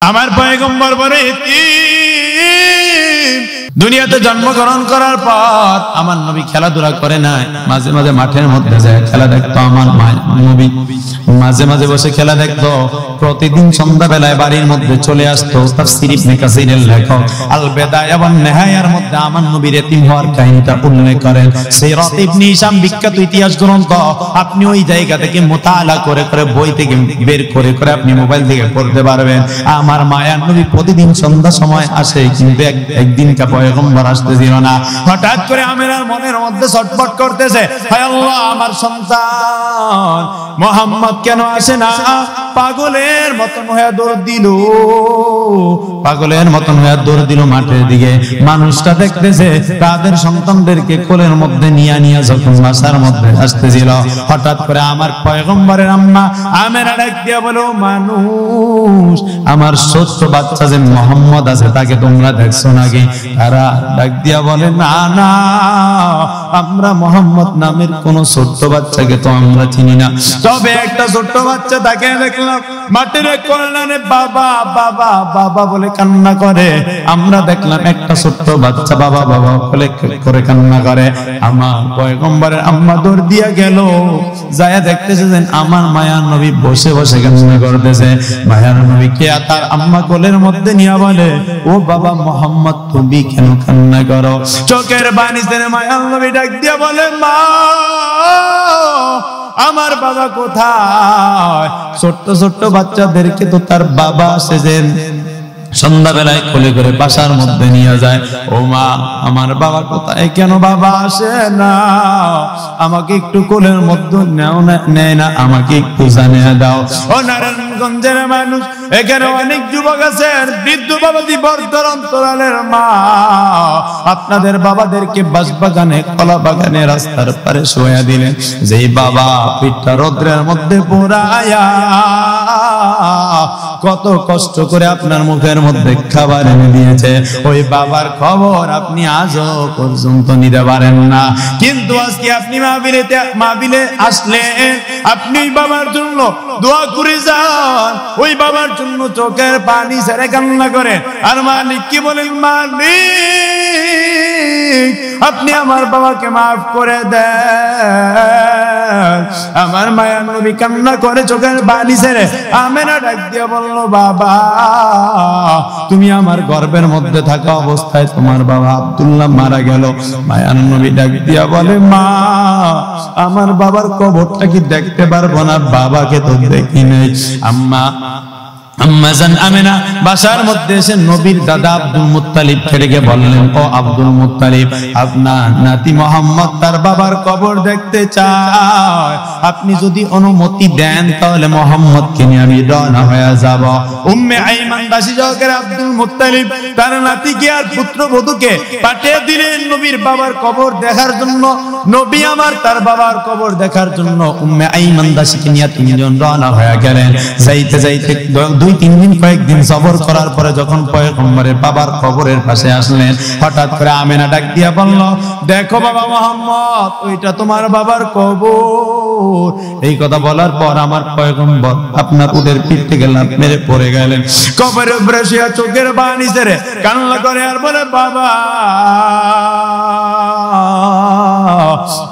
আমার পয়গম্বর বলে দুনিয়াতে জন্মগ্রহণ করার পর আমার নবী খেলাধুলা করে নাই, মাঝে মাঝে মাঠের মধ্যে যায় খেলা দেখতো। আমার নবী মাঝে মাঝে বসে খেলা দেখতো। প্রতিদিন সন্ধ্যাবেলায় বাড়ির মধ্যে চলে আসতো। তাফসীর ইবনে কাসীরের লেখক আল বিদায়া ওয়ান নিহায়ার মধ্যে আমার নবীর এতিম হওয়ার কাহিনীটা উল্লেখ করেন। সিরাত ইবনে হিশাম বিখ্যাত ইতিহাস গ্রন্থ, আপনি ওই জায়গা থেকে মুতাআলা করে করে বই থেকে বের করে করে আপনি মোবাইল থেকে পড়তে পারবেন। আমার মায়ার নবী প্রতিদিন সন্ধ্যা সময় আসে, কিন্তু একদিন কা পয়গম্বর আসতেছিল না। হঠাৎ করে আমেনার মনের মধ্যে ছটফট করতেছে, হায় আল্লাহ, আমার সন্তান মুহাম্মদ কেন আসে না? পাগলের মতন হয়ে দৌড় দিল, পাগলের মতন হয়ে দৌড় দিল মাঠের দিকে। মানুষটা দেখতেছে তাদের সন্তানদেরকে কোলের মধ্যে নিয়ে নিয়ে যখন বাসার মধ্যে আসতেছিল, হঠাৎ করে আমার পয়গম্বরের আম্মা আমেনা ডাক দিয়া বলো, মানুষ আমার ছোট্ট বাচ্চা যে মুহাম্মদ আছে তাকে তোমরা দেখছো নাকি? তারা ডাক দিয়া বলে, না না, আমরা মুহাম্মদ নামের কোন ছোট্ট বাচ্চাকে তো আমরা চিনি না, তবে একটা ছোট্ট বাচ্চা তাকে দেখলাম মাটির কোলে বাবা বাবা বাবা বলে কান্না করে। আমরা দেখলাম একটা ছোট্ট বাচ্চা বাবা বাবা বলে করে কান্না করে। আমার পয়গম্বরের আম্মা দৌড় দিয়া গেল, যায় দেখতেছে যে আমার মায়ার নবী বসে বসে কান্না করতেছে। মায়ার নবীকে তার আম্মা কোলের মধ্যে নিয়ে বলে, ও বাবা মুহাম্মদ, তুমি কেন কান্না করো? চোখের পানি ছেড়ে মায়ার নবী ডাক দিয়া বলে, মা আমার বাবা কোথায়? ছোট্ট ছোট্ট বাচ্চাদেরকে তো তার বাবা সেজেন সন্ধ্যাবেলায় কোলে করে বাসার মধ্যে নিয়ে যায়। ও মা, আমার বাবা কোথায়? কেন বাবা আসে না? আমাকে একটু কোলের মধ্যে নেয় না, আমাকে একটু জানিয়ে দাও। ও নারায়ণগঞ্জের মানুষ, এখানে অনেক যুবক আছে, বৃদ্ধ বাবাজি বর্ধর অন্তরালের মা, আপনাদের বাবাদেরকে বাঁশবাগানে কলা বাগানে রাস্তার পারে শোয়া দিলেন। যেই বাবা পিঠটা রৌদ্রের মধ্যে পোড়ায়া কত কষ্ট করে আপনার মুখের মধ্যে খাবার এনে দিয়েছে, ওই বাবার খবর আপনি আজও পর্যন্ত নিতে পারেন না। কিন্তু আজকে আপনি মাহফিলে আসলে আপনি বাবার জন্য দোয়া করে যান, ওই বাবার জন্য চোখের পানি ছেড়ে কান্না করে। আর মালিক কি বলেন, মালিক আপনি আমার বাবাকে মাফ করে দেন। আমার মায়ের নবী কান্না করে চোখের পানি ছেড়ে। আমেনা ডাক দিয়ে বলল, বাবা তুমি আমার গর্ভের মধ্যে থাকা অবস্থায় তোমার বাবা আব্দুল্লাহ মারা গেল। মায়ার নবী ডাক দিয়া বলে, মা আমার বাবার কবরটা কি দেখতে পারবো না? বাবাকে তো দেখি নাই। আম্মাজান আমেনা বাসার মধ্যে এসে নবীর দাদা আব্দুল মুত্তালিব ছেড়ে বললেন, ও আব্দুল মুত্তালিব, আপনার নাতি মুহাম্মদ তার বাবার কবর দেখতে চায়, আপনি যদি অনুমতি দেন তাহলে মুহাম্মদকে নিয়ে আমি রওনা হয়ে যাব। উম্মে আইমান দাসী সহকারে আব্দুল মুত্তালিব তার নাতিকে আর পুত্রবধূকে পাঠিয়ে দিলেন নবীর বাবার কবর দেখার জন্য। নবী আমার তার বাবার কবর দেখার জন্য উম্মে আইমান দাসীকে নিয়ে তিনজন রওনা হয়ে গেলেন। যাইতে যাইতে 2-3 দিন কয়েকদিন সফর করার পরে যখন পয়গম্বরের বাবার কবরের পাশে আসলেন, হঠাৎ করে আমেনা ডাক দিয়া বলল, দেখো বাবা মুহাম্মদ, ওইটা তোমার বাবার কবর। এই কথা বলার পর আমার পয়গম্বর আপনার উটের পিঠ থেকে লাফ মেরে পড়ে গেলেন। কবরের উপরে শুয়ে চোখের পানি ছেড়ে কান্না করে আর বলে, বাবা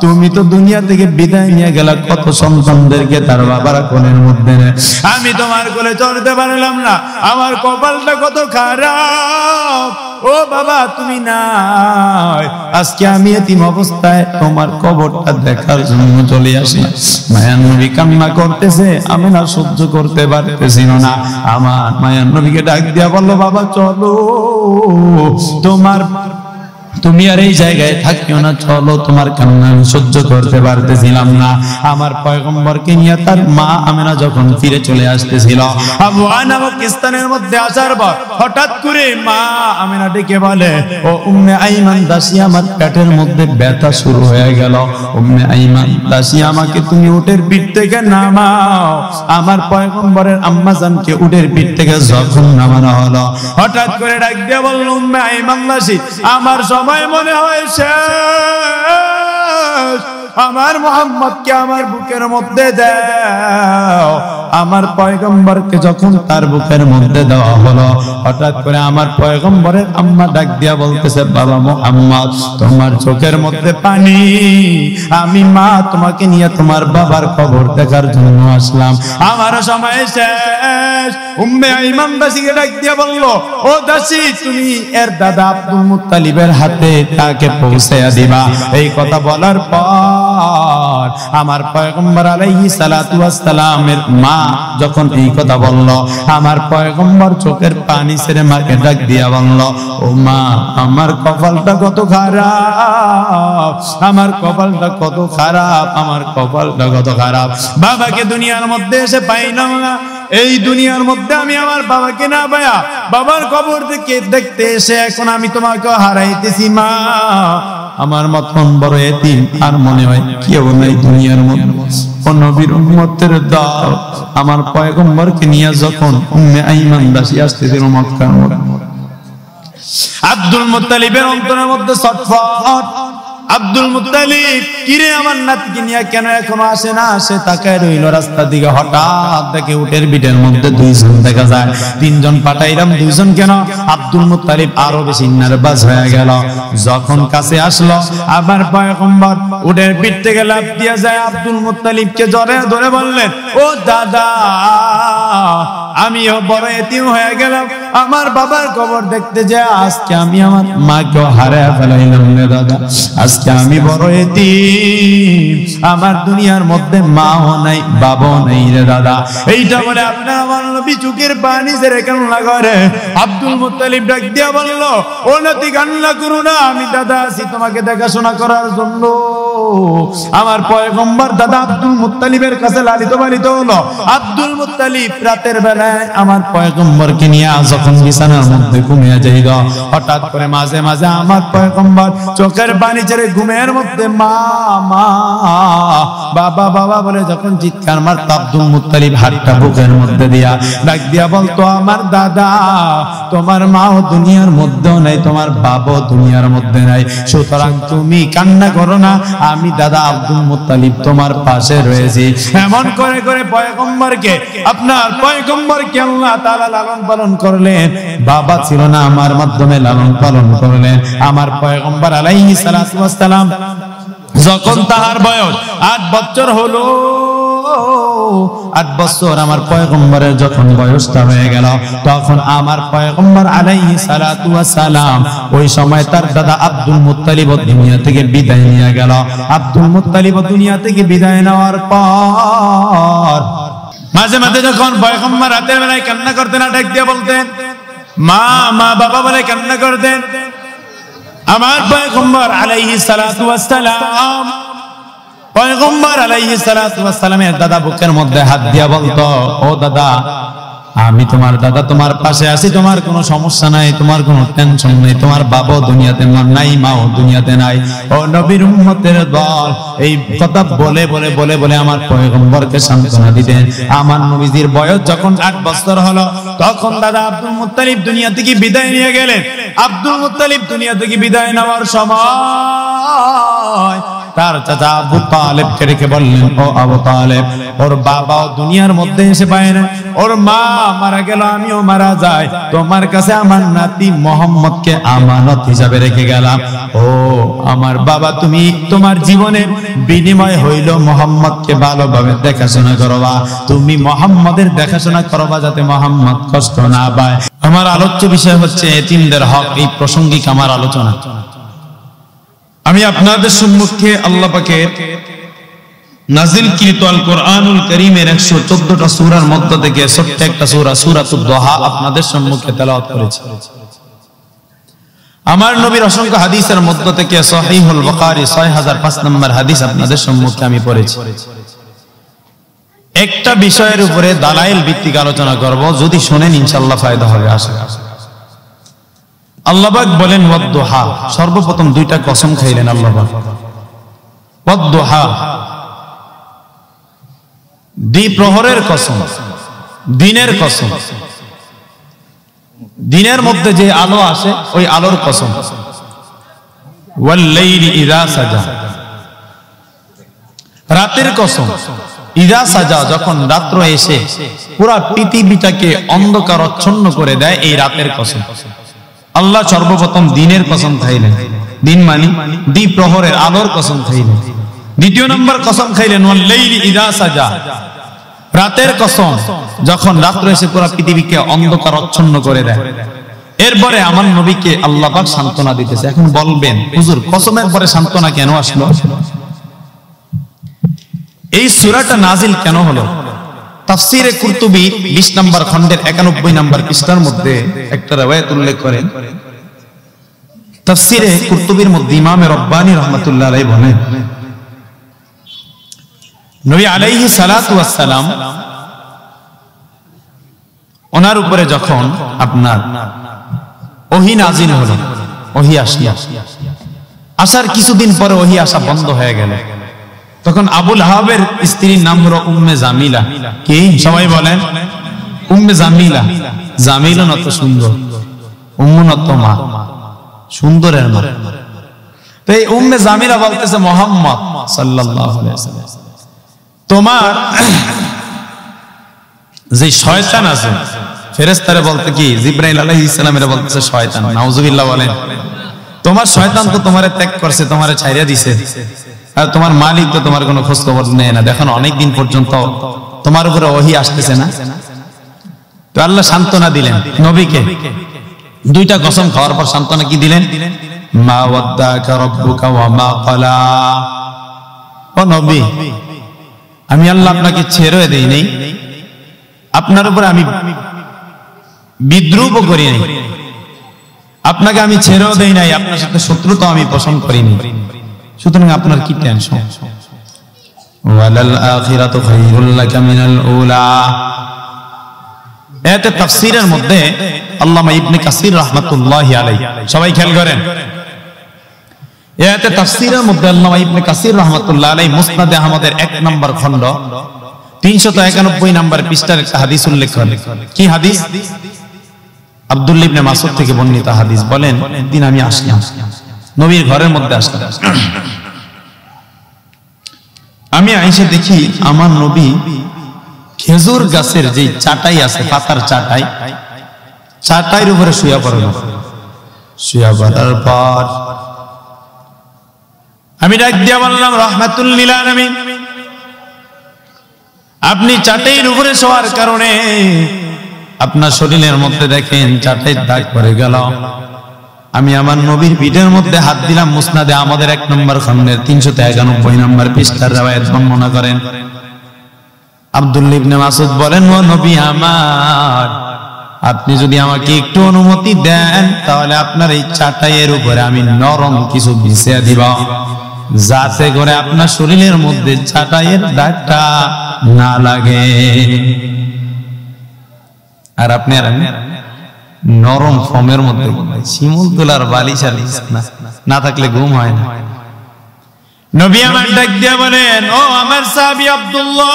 তুমি তো দুনিয়া থেকে বিদায় নিয়ে গেলা কত সন্তানদেরকে তার বাবার কোলের মধ্যে নেয়, আমি তোমার কোলে চড়তে পারলাম না, আমার কপালটা কত খারাপ। ও বাবা তুমি নাই, আজকে আমি এতিম অবস্থায় তোমার কবরটা দেখার জন্য চলে আসি। মায়ার নবী কান্না করতেছে, আমি না সহ্য করতে পারতেছিল না। আমার মায়ার নবীকে ডাক দিয়া বলল, বাবা চলো, তুমি আর এই জায়গায় থাকিও না, চলো, তোমার কান্না আমি সহ্য করতে পারতেছিলাম না। আমার পয়গম্বরকে নিয়ে তার মা আমেনা যখন ফিরে চলে আসতেছিল, আবু নামক স্থানের মধ্যে আসার পর হঠাৎ করে মা আমেনা ডেকে বলে, ও উম্মে আইমান দাসী, আমার পেটের মধ্যে ব্যথা শুরু হয়ে গেল। উম্মে আইমান দাসী, আমাকে তুমি উটের পিঠ থেকে নামাও। আমার পয়গম্বরের আম্মা জানকে উটের পিঠ থেকে যখন নামানো হলো, হঠাৎ করে ডাক দিয়ে বলল, উম্মে আইমান দাসী, আমার সময় মনে হয় শেষ, আমার মুহাম্মদকে আমার বুকের মধ্যে দাও। আমার পয়গম্বরকে যখন তার বুকের মধ্যে দেওয়া হলো, হঠাৎ করে আমার পয়গম্বরের আম্মা ডাক দিয়া বলতেছে, বাবা মুহাম্মদ, তোমার চোখের মধ্যে পানি, আমি মা তোমাকে নিয়ে তোমার বাবার কবর দেখার জন্য আসলাম, আমার সময় শেষ। উম্মে আইমান দাসীকে ডাক দিয়া বলল, ও দাসী, তুমি এর দাদা আব্দুল মুত্তালিবের হাতে তাকে পৌঁছায়া দিবা। এই কথা বলার পর আমার পয়গম্বর আলাইহিস সালাতু ওয়াস সালামের মা যখন এই কথা বলল, আমার পয়গম্বর চোখের পানি ছেড়ে মাকে ডাক দিয়া বলল, ও মা, আমার কপালটা কত খারাপ, আমার কপালটা কত খারাপ, আমার কপালটা কত খারাপ। বাবাকে দুনিয়ার মধ্যে এসে পাইলাম না, এই দুনিয়ার মধ্যে আমি আমার বাবাকে না পায়া বাবার কবর থেকে দেখতে এসে এখন আমি তোমাকে হারাইতেছি। মা, আমার মতন বড় এতিম আর মনে হয় কেউ নাই দুনিয়ার মধ্যে। ও নবীর উম্মতের দল, আমার পয়গম্বরকে নিয়ে যখন উম্মে আইমান দাসী আসতেছিল মক্কার মধ্যে, আব্দুল মুত্তালিবের অন্তরের মধ্যে ছটফট। আব্দুল মুত্তালিব, কিরে আমার নাতিকে নিয়ে কেন এখনো আসে না? সে তাকায় রইল রাস্তার দিকে। হঠাৎ দেখে উটের পিঠের মধ্যে দুইজন দেখা যায়। তিনজন পাঠাইলাম, দুইজন কেন? আব্দুল মুত্তালিব আরো বেশি নার্ভাস হয়ে গেল। যখন কাছে আসলো, আবার পয়গম্বর উটের পিঠ থেকে লাফ দিয়া যায় আব্দুল মুত্তালিবকে জড়িয়ে ধরে বললেন, ও দাদা, আমিও বড় এতিম হয়ে গেলাম, আমার বাবার কবর দেখতে যায় আজকে আমি আমার মাকেও হারায় ফেলাইলাম রে দাদা, আজকে আমি বড় এতিম, আমার দুনিয়ার মধ্যে মাও নাই বাবাও নাই রে দাদা। এইটা বলে আপনার আমার নবী চোখের পানি ছেড়ে কান্না করে। আব্দুল মুত্তালিব ডাক দিয়া বলল, ও নাতি, কান্না করো না, আমি দাদা আছি তোমাকে দেখাশোনা করার জন্য। আমার পয়গম্বর দাদা আব্দুল মুত্তালিবের কাছে লালিত পালিত হলো। আব্দুল মুত্তালিব রাতের বেলায় আমার পয়গম্বরকে নিয়ে যখন বিছানার মধ্যে ঘুমিয়ে যাইল, হঠাৎ করে মাঝে মাঝে আমার পয়গম্বর চোখের পানি ছেড়ে ঘুমের মধ্যে মা মা বাবা বাবা বলে যখন চিৎকার মারত, আব্দুল মুত্তালিব হাতটা বুকের মধ্যে দিয়া ডাক দিয়া বলতো, আমার দাদা, তোমার মাও দুনিয়ার মধ্যেও নাই, তোমার বাবাও দুনিয়ার মধ্যে নাই, সুতরাং তুমি কান্না করো না, আমি দাদা আব্দুল মুত্তালিব তোমার পাশে রয়েছি। এমন করে করে পয়গম্বরকে, আপনার পয়গম্বরকে আল্লাহ তাআলা লালন পালন করলেন। বাবা ছিল না, আমার মাধ্যমে লালন পালন করলেন। আমার পয়গম্বর আলাইহিস সালাতু ওয়াস সালাম যখন তার বয়স 8 বছর হলো, 8 বছর আমার পয়গম্বরের যখন বয়সটা হয়ে গেল, তখন আমার পয়গম্বর আলাইহিস সালাতু ওয়াস সালাম ওই সময় তার দাদা আব্দুল মুত্তালিব দুনিয়া থেকে বিদায় নিয়ে গেল। আব্দুল মুত্তালিব দুনিয়া থেকে বিদায় নেওয়ার পর মাঝে মাঝে যখন পয়গম্বর রাতের বেলায় কান্না করতেন, ডাক দিয়ে বলতেন মা মা বাবা বলে কান্না করতেন। আমার পয়গম্বর আলাইহিস সালাতু ওয়াস সালাম, পয়গম্বর আলাইহিস সালাতু ওয়াস সালামের দাদা বুকের মধ্যে হাত দিয়া বলতো, ও দাদা, আমি তোমার দাদা, তোমার পাশে আছি, তোমার কোনো সমস্যা নাই, তোমার কোনো টেনশন নেই, তোমার বাবাও দুনিয়াতে নাই, মাও দুনিয়াতে নাই। ও নবীর উম্মতের দল, এই কথা বলে বলে বলে বলে আমার পয়গম্বরকে সান্ত্বনা দিতেন। আমার নবীজির বয়স যখন 8 বছর হলো, তখন দাদা আব্দুল মুত্তালিব দুনিয়া থেকে বিদায় নিয়ে গেলেন। আব্দুল মুত্তালিব দুনিয়া থেকে বিদায় নেওয়ার সময় তার চাচা আবু তালেবকে রেখে বললেন, ও আবু তালেব, ওর বাবাও দুনিয়ার মধ্যে এসে পায় না, ওর মা মারা গেল, আমিও মারা যাই, তোমার কাছে আমার নাতি মোহাম্মদকে আমানত হিসাবে রেখে গেলাম। ও আমার বাবা, তুমি তোমার জীবনের বিনিময় হইল মোহাম্মদকে ভালোভাবে দেখাশোনা করবা, তুমি মোহাম্মদের দেখাশোনা করবা যাতে মোহাম্মদ কষ্ট না পায়। আমার আলোচ্য বিষয় হচ্ছে এতিমদের হক। এই প্রসঙ্গিক আমার আলোচনা। আমি আপনাদের সম্মুখে আল্লাহ পাকের নাজিলকৃত আল কোরআনুল কারীমের 114টা সূরার মধ্য থেকে ছোট্ট একটা সূরা, সূরাতুদ দুহা আপনাদের সম্মুখে তেলাওয়াত করেছি। আমার নবীর অসংখ্য হাদিসের মধ্য থেকে সহিহুল বুখারী 6005 নম্বর হাদিস আপনাদের সম্মুখে আমি পড়েছি। একটা বিষয়ের উপরে দালাইল ভিত্তিক আলোচনা করব, যদি শুনেন ইনশাআল্লাহ ফায়দা হবে আশা করি। আল্লাহ পাক বলেন ওয়াদ-দুহা, সর্বপ্রথম দুইটা কসম খাইলেন আল্লাহ পাক। ওয়াদ-দুহা, দ্বিপ্রহরের কসম, দিনের কসম, দিনের মধ্যে যে আলো আসে ওই আলোর কসম। ওয়াল লাইলি ইযা সাজা, রাতের কসম, ইজা সাজা, যখন রাত্র এসে পুরা পৃথিবীটাকে অন্ধকারাচ্ছন্ন করে দেয়, এই রাতের কসম। আল্লাহ সর্বপ্রথম দিনের কসম খাইলেন, দিন মানে দ্বিপ্রহরের আলোর কসম খাইলেন। দ্বিতীয় নম্বর কসম খাইলেন ওয়াল লাইলি ইজা সাজা, রাতের কসম, যখন রাত্র এসে পুরা পৃথিবীকে অন্ধকারাচ্ছন্ন করে দেয়। এরপরে আমার নবীকে আল্লাহ পাক সান্ত্বনা দিতেছে। এখন বলবেন হুজুর, কসমের পরে সান্ত্বনা কেন আসলো? এই সূরাটা নাজিল কেন হলো? তাফসীরে কুরতুবী 20 নম্বর খণ্ডের 91 নম্বর পৃষ্ঠার মধ্যে একটা riwayat উল্লেখ করেন। তাফসীরে কুরতুবীর মধ্যে ইমাম রব্বানী রাহমাতুল্লাহ আলাইহি বলেন, নবী আলাইহিস সালাতু ওয়াস সালাম ওনার উপরে যখন আপনার ওহী নাজিল হলো, ওহী আসলো, আসার কিছুদিন পরে ওহী আসা বন্ধ হয়ে গেল। তখন আবুল আহাবের স্ত্রীর নাম হলো উম্মে জামিলা। কি সবাই বলেন? উম্মে জামিলা। জামিলা নত সুন্দর, উম্মু নত মা, সুন্দরের মা। তো এই উম্মে জামিলা বলতেছে, মুহাম্মদ সাল্লাল্লাহু আলাইহি ওয়াসাল্লাম, তোমার যে শয়তান আছে, ফেরেশতারে বলতে কি জিবরাইল আলাইহিস সালামের বলতেছে শয়তান, নাউজুবিল্লাহ বলেন। তোমার শয়তান তো তোমারে ত্যাগ করছে, তোমারে ছাইরা দিছে, আর তোমার মালিক তো তোমার কোনো খোঁজ খবর নেয় না। দেখো অনেকদিন পর্যন্ত তোমার উপরে ওহী আসতেছে না। তো আল্লাহ সান্ত্বনা দিলেন নবীকে। দুইটা কসম খাওয়ার পর সান্ত্বনা কি দিলেন? মা ওয়াদ্দাকা রাব্বুকা ওয়া মা ক্বালা। ও নবী, আমি আল্লাহ আপনাকে ছেড়ে দেই নাই, আপনার উপরে আমি বিদ্রুপ করি নাই, আপনাকে আমি ছেড়েও দেই নাই, আপনার সাথে শত্রুতা আমি পোষণ করিনি। সুতরাং আপনার কি টেনশন? ওয়ালাল আখিরাতু খায়রুল লাকা মিনাল উলা। এতে তাফসীরের মধ্যে আল্লামা ইবনে কাসির রাহমাতুল্লাহি আলাইহি, সবাই খেয়াল করেন, এতে তাফসীরের মধ্যে আল্লামা ইবনে কাসির রাহমাতুল্লাহি আলাইহি মুসনাদে আহমদের 1 নম্বর খণ্ড 391 নম্বর পৃষ্ঠার একটা হাদিস উল্লেখ করেন। কি হাদিস? আব্দুল্লাহ ইবনে মাসউদ থেকে বর্ণিত হাদিস। বলেন, একদিন আমি আসলাম, নবীর ঘরের মধ্যে আসলাম, আমি আইসা দেখি আমার নবী খেজুর গাছের যে চাটাই আছে, পাতার চাটাই, চাটাইয়ের উপরে শুয়া পড়ল। শুয়া পড়ার পর আমি ডাক দিয়া বললাম, রাহমাতুল লিল আলামিন, আপনি চাটাইয়ের উপরে শোয়ার কারণে আপনার শরীরের মধ্যে দেখেন চাটাইয়ের দাগ পড়ে গেল। আমি আমার নবীর পিঠের মধ্যে হাত দিলাম। মুসনাদে আমাদের 1 নম্বর খণ্ডের 391 নম্বর পৃষ্ঠার riwayat বর্ণনা করেন। আব্দুল্লাহ ইবনে মাসউদ বলেন, ও নবী আমার, আপনি যদি আমাকে একটু অনুমতি দেন, তাহলে আপনার এই চাটাইয়ের উপরে আমি নরম কিছু বিছিয়ে দিব, যাতে করে আপনার শরীরের মধ্যে চাটাইয়ের দাগটা না লাগে। আর আপনি আর নরম ফমের মধ্যে শিমুল তোলার বালিশ আর না থাকলে ঘুম হয় না। নবী আমার ডাক দিয়ে বলেন, ও আমার সাহাবী আব্দুল্লাহ,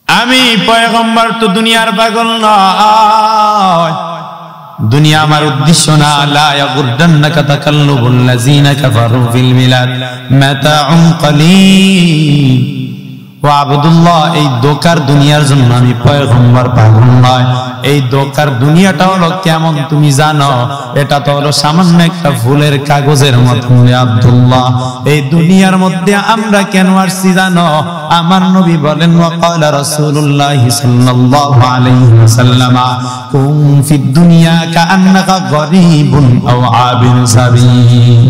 আমি পয়গম্বর তো দুনিয়ার পাগল নয়, দুনিয়া আমার উদ্দেশ্য না। লা ইয়াগুরদান্নাকা তাকাল্লুবুল লাযিনা কাফারু ফিল মিলাদ মাতাউন কালীল। ও আব্দুল্লাহ, এই দোকার দুনিয়ার জন্য আমি পয়গম্বর পাগল নয়। এই দোকার দুনিয়াটা হলো কেমন তুমি জানো? এটা তো হলো সামান্য একটা ফুলের কাগজের মতো। আব্দুল্লাহ, এই দুনিয়ার মধ্যে আমরা কেন আসছি জানো? আমার নবী বলেন, ওয়া ক্বালা রাসূলুল্লাহ সাল্লাল্লাহু আলাইহি ওয়াসাল্লাম, কুন ফিদ দুনিয়া কাআন্নাকা গরীবুন আও আবিরু সাবিল।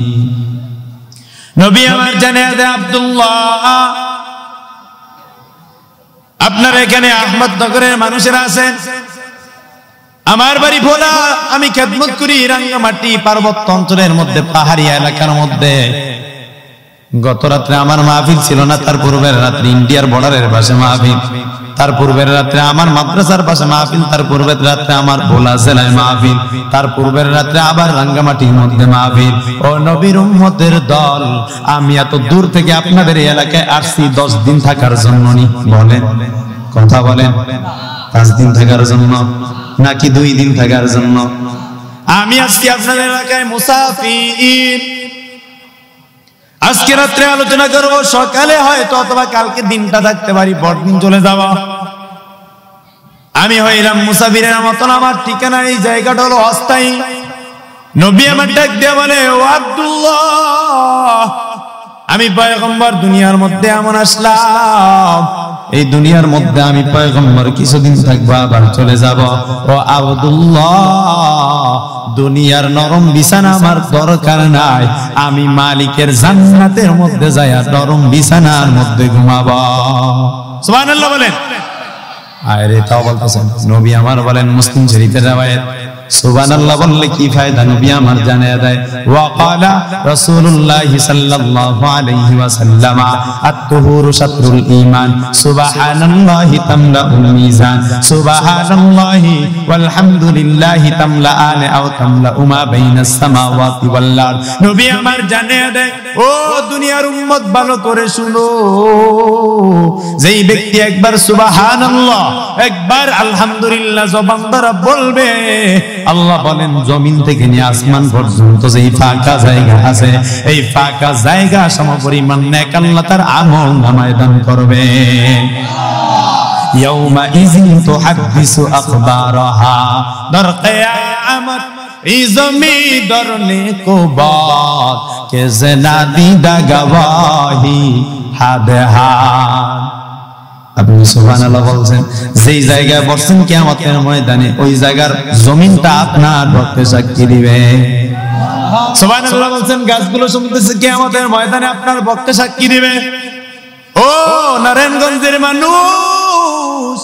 নবী আমার জানিয়ে দেয়, আব্দুল্লাহ, আপনার এখানে আহমদনগরের মানুষেরা আছেন, আমার বাড়ি ভোলা, আমি খেদমত করি রাঙ্গামাটি পার্বত্য অঞ্চলের মধ্যে, পাহাড়ি এলাকার মধ্যে। গত রাত্রে আমার মাহফিল ছিল না, তার পূর্বের রাত্রে ইন্ডিয়ার বর্ডারের পাশে মাহফিল, তার পূর্বের রাত্রে আমার মাদ্রাসার পাশে মাহফিল, তার পূর্বের রাত্রে আমার ভোলা জেলায় মাহফিল, তার পূর্বের রাত্রে আবার রাঙ্গামাটির মধ্যে মাহফিল। ও নবীর উম্মতের দল, আমি এত দূর থেকে আপনাদের এই এলাকায় আসছি 10 দিন থাকার জন্য। বলেন, কথা বলেন, 5 দিন থাকার জন্য নাকি 2 দিন থাকার জন্য? আমি আজকে আপনাদের এলাকায় মুসাফির। আজকে রাত্রে আলোচনা করব, সকালে হয়তো অথবা কালকে দিনটা থাকতে পারি, পরদিন চলে যাব। আমি হইলাম মুসাফিরের মতন, আমার ঠিকানা এই জায়গাটা হলো অস্থায়ী। নবী আমার ডাক দিয়ে বলে, ও আব্দুল্লাহ, আমি পয়গম্বর দুনিয়ার মধ্যে এমন আসলাম, এই দুনিয়ার মধ্যে আমি পয়গম্বর কিছুদিন থাকবো, আবার চলে যাব। ও আব্দুল্লাহ, দুনিয়ার নরম বিছানা আমার দরকার নাই, আমি মালিকের জান্নাতের মধ্যে যাই নরম বিছানার মধ্যে ঘুমাবো। সুবহানাল্লাহ বলেন। আরে তাও বলতেছেন নবী আমার বলেন, মুসলিম শরীফের riwayat, সুবহানাল্লাহ বললে কি ফায়দা, নবী আমার জানিয়ে দেয়। ওয়া ক্বালা রাসূলুল্লাহ সাল্লাল্লাহু আলাইহি ওয়াসাল্লাম, আত-তুহুরু শাতরুল ঈমান, সুবহানাল্লাহি তামলাউল মিজান, সুবহানাল্লাহি ওয়ালহামদুলিল্লাহি তামলাআন আও তামলাউ মা বাইনাস সামাওয়াতি ওয়াল আরদ। নবী আমার জানিয়ে দেয়, ও দুনিয়ার উম্মত ভালো করে শুনো, যেই ব্যক্তি একবার সুবহানাল্লাহ, একবার আলহামদুলিল্লাহ জবান দ্বারা বলবে, আল্লাহ বলেন জমিন থেকে নিয়ে আসমান পর্যন্ত যেই ফাঁকা জায়গা আছে, এই ফাঁকা জায়গা সমপরিমাণ নেক আল্লাহ তার আমল নামায় দান করবে। ইয়াউমা ইযিন তুহাদ্দিসু আখবারাহা, দর কিয়ামত এই জমি দরনে কো বাত কে জনাদি দা গওয়াহি হাদ হাদ। আপনি সুবহানাল্লাহ বলছেন, যেই জায়গায় বসছেন কিয়ামতের ময়দানে, ওই জায়গার জমিনটা আপনার পক্ষে সাক্ষী দিবে। সুবহানাল্লাহ বলছেন, গাছগুলো শুনতেছে কিয়ামতের ময়দানে আপনার পক্ষে সাক্ষী দিবে। ও নারায়ণগঞ্জের মানুষ,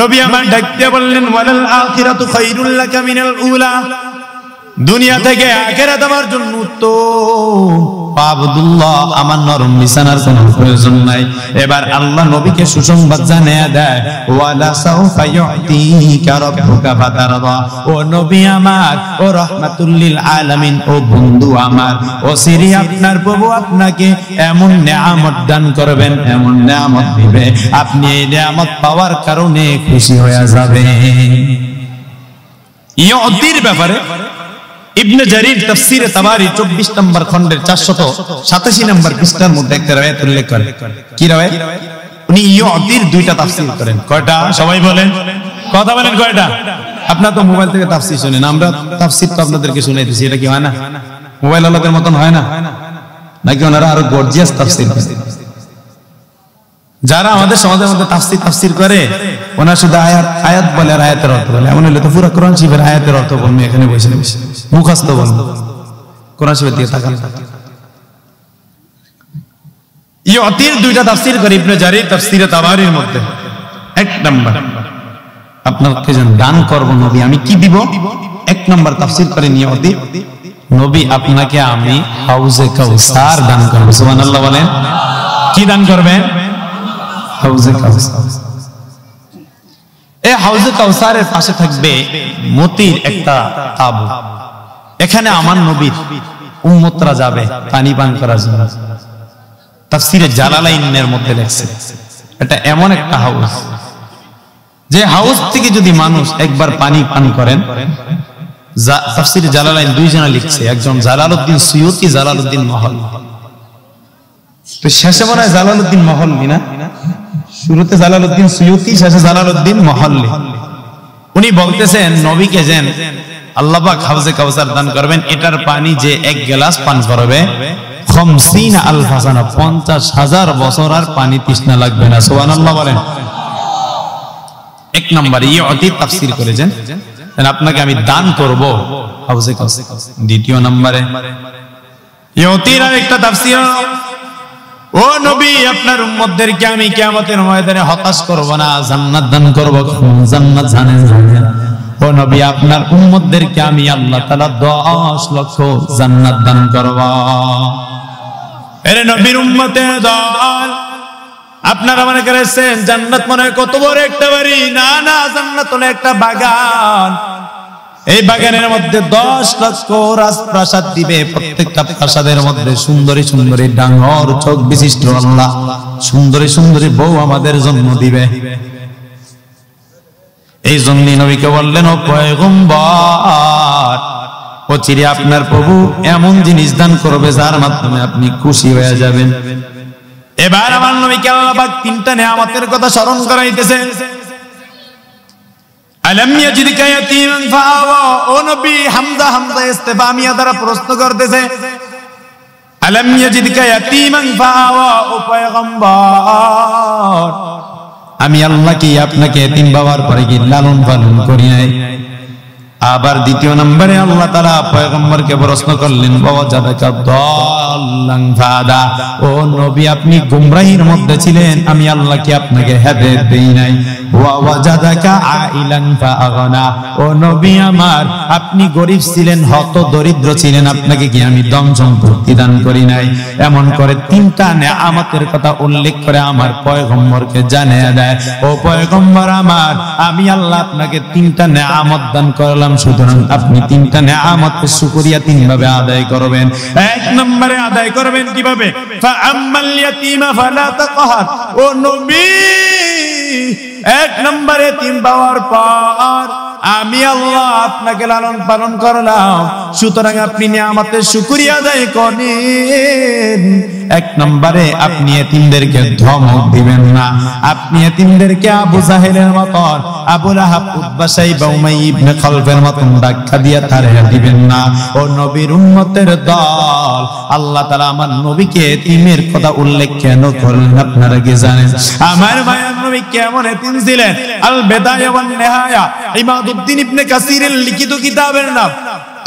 নবী আমার ডাক দিয়ে বললেন, ওয়ালাল আখিরাতু খায়রুল লাকা মিনাল উলা, দুনিয়া থেকে আখিরাত আমার জন্য উত্তম। আব্দুল্লাহ, আমার নরম বিছানার কোনো প্রয়োজন নাই। এবার আল্লাহ নবীকে সুসংবাদ জানিয়ে দেয়, ওয়ালা সাউফা ইউতিকা রাব্বুকা ফাতারদা, ও নবী আমার, ও রাহমাতুল লিল আলামিন, ও বন্ধু আমার, ও সিরি আপনার প্রভু আপনাকে এমন নিয়ামত দান করবেন, এমন নিয়ামত দিবে, আপনি এই নিয়ামত পাওয়ার কারণে খুশি হয়ে যাবেন। ইউতির ব্যাপারে ইবনে জারির তাফসীরে তাবারি 24 নম্বর খণ্ডের 487 নম্বর পৃষ্ঠার মধ্যে একটা রায়াত উল্লেখ করেন। কি রায়াত? উনি ইউতির দুইটা তাফসীর করেন। কয়টা? সবাই বলেন, কথা বলেন, কয়টা? আপনারা তো মোবাইল থেকে তাফসীর শুনেন, আমরা তাফসীর তো আপনাদেরকে শুনাইতেছি, এটা কি হয় না? মোবাইল আলাদের মতন হয় না, নাকি ওনারা আরো গর্জিয়াস তাফসীর করেন? যারা আমাদের সমাজের মধ্যে তাফসীর করে, ওনারা শুধু আয়াত বলে আর আয়াতের অর্থ বলে। এমন হলে তো পুরো কোরআন শরীফের আয়াতের অর্থ বলবো এখানে বসে বসে, মুখস্থ বলবো, কোরআন শরীফের দিকে তাকান। ইউতির দুইটা তাফসীর করে ইবনে জারির তাফসীরে তাবারির মধ্যে। এক নাম্বার, আপনাকে যেন দান করব নবী, আমি কি দিব? এক নাম্বার তাফসীর করে ইউতি, নবী আপনাকে আমি হাউজে কাউসার দান করব। সুবহানাল্লাহ বলেন। কি দান করবেন? হাউজে কাউসার। এই হাউজে কাউসারের পাশে থাকবে মতির একটা তাবু, এখানে আমার নবীর উম্মতরা যাবে পানি পান করার জন্য। তাফসীরে জালালাইনের মধ্যে লেখছে, এটা এমন একটা হাউস, যে হাউস থেকে যদি মানুষ একবার পানি পান করেন, তাফসীরে জালালাইন দুইজনা লিখছে, একজন জালালউদ্দিন সুয়ুতি, জালালউদ্দিন মহল্লি। তো শেষে মনে হয় জালালউদ্দিন মহল্লি না, শুরুতে জালালউদ্দিন সুয়ুতি, শেষে জালালউদ্দিন মহল্লি। উনি বলতেছেন নবীকে যেন আল্লাহ পাক হাউজে কাউসার দান করবেন, এটার পানি যে এক গ্লাস পান করবে 50,000 সানা, 50,000 বছর আর পানি তৃষ্ণা লাগবে না। সুবহানাল্লাহ বলেন। এক নম্বর ইউতি তাফসীর করেছেন, আপনাকে আমি দান করব হাউজে কাউসার। দ্বিতীয় নম্বরে ইউতির আরেকটা তাফসীর, ও নবী আপনার উম্মতদেরকে আমি কিয়ামতের ময়দানে হতাশ করব না, জান্নাত দান করব। জান্নাত জানেন? ও নবী আপনার উম্মতদেরকে আমি আল্লাহ তাআলা 10 লক্ষ জান্নাত দান করব। এর নবীর উম্মতের দল, আপনারা মনে করেছেন জান্নাত মনে হয় কত বড় একটা বাড়ি, না না, জান্নাত হলো একটা বাগান। এই বাগানের মধ্যে 10 লক্ষ রাজপ্রাসাদ দিবে, প্রত্যেকটা প্রাসাদের মধ্যে সুন্দরী সুন্দরী ডাঙর চোখ বিশিষ্ট আল্লাহ সুন্দরী সুন্দরী বউ আমাদের জন্ম দিবে। এই জন্য নবীকে বললেন, ও পয়গম্বর অচিরে আপনার প্রভু এমন জিনিস দান করবে যার মাধ্যমে আপনি খুশি হয়ে যাবেন। এবার আমার নবীকে আল্লাহ পাক তিনটা নিয়ামতের কথা স্মরণ করাইতেছে। আলাম ইয়াজিদকা ইয়াতীমান ফাআওয়া, ও নবী হামজা ইস্তিফামিয়া দ্বারা প্রশ্ন করতেছে, আলাম ইয়াজিদকা ইয়াতীমান ফাআওয়া, ও পয়গম্বর আমি আল্লাহ কি আপনাকে এতিম বাবার পরে কি লালন পালন করি নাই? আবার দ্বিতীয় নম্বরে আল্লাহ তাআলা পয়গম্বরকে প্রশ্ন করলেন, ওয়াজাদাকা দাল্লান ফাদা, ও নবী আপনি গুমরাহির মধ্যে ছিলেন, আমি আল্লাহ কি আপনাকে হেদায়েত দেই নাই? ওয়াজাদাকা আইলান ফাআগনা, ও নবী আমার আপনি গরীব ছিলেন, হত দরিদ্র ছিলেন, আপনাকে কি আমি ধন সম্পত্তি দান করি নাই? এমন করে তিনটা নিয়ামতের কথা উল্লেখ করে আমার পয়গম্বরকে জানিয়ে দেয়, ও পয়গম্বর আমার আমি আল্লাহ আপনাকে তিনটা নিয়ামত দান করলাম, সুতরাং আপনি তিনটা নিয়ামতের শুকরিয়া তিন ভাবে আদায় করবেন। এক নম্বরে আদায় করবেন কিভাবে? ফাআম্মাল ইয়াতীমা ফালা তাকহার, ও নবী এক নম্বরে তিন পাওয়ার পর আমি আল্লাহ আপনাকে লালন পালন করলাম, সুতরাং আপনি নিয়ামতের শুকরিয়া আদায় করেন। এক নম্বরে আপনি এতিমদেরকে ধমক দিবেন না, আপনি এতিমদেরকে আবু জাহেলের মতন, আবু লাহাব, উতবা, শাইবা, উমাইয়া ইবনে খালফের মতন ধাক্কা দিয়ে তাড়িয়ে দিবেন না। ও নবীর উম্মতের দল, আল্লাহ তাআলা আমার নবীকে এতিমের কথা উল্লেখ কেন করলেন আপনারা কি জানেন? আমার মায়ের নবী কেমন এতিম ছিলেন? আল বিদায়া ওয়ান নিহায়া, ইমাদউদ্দিন ইবনে কাসিরের লিখিত কিতাবের নাম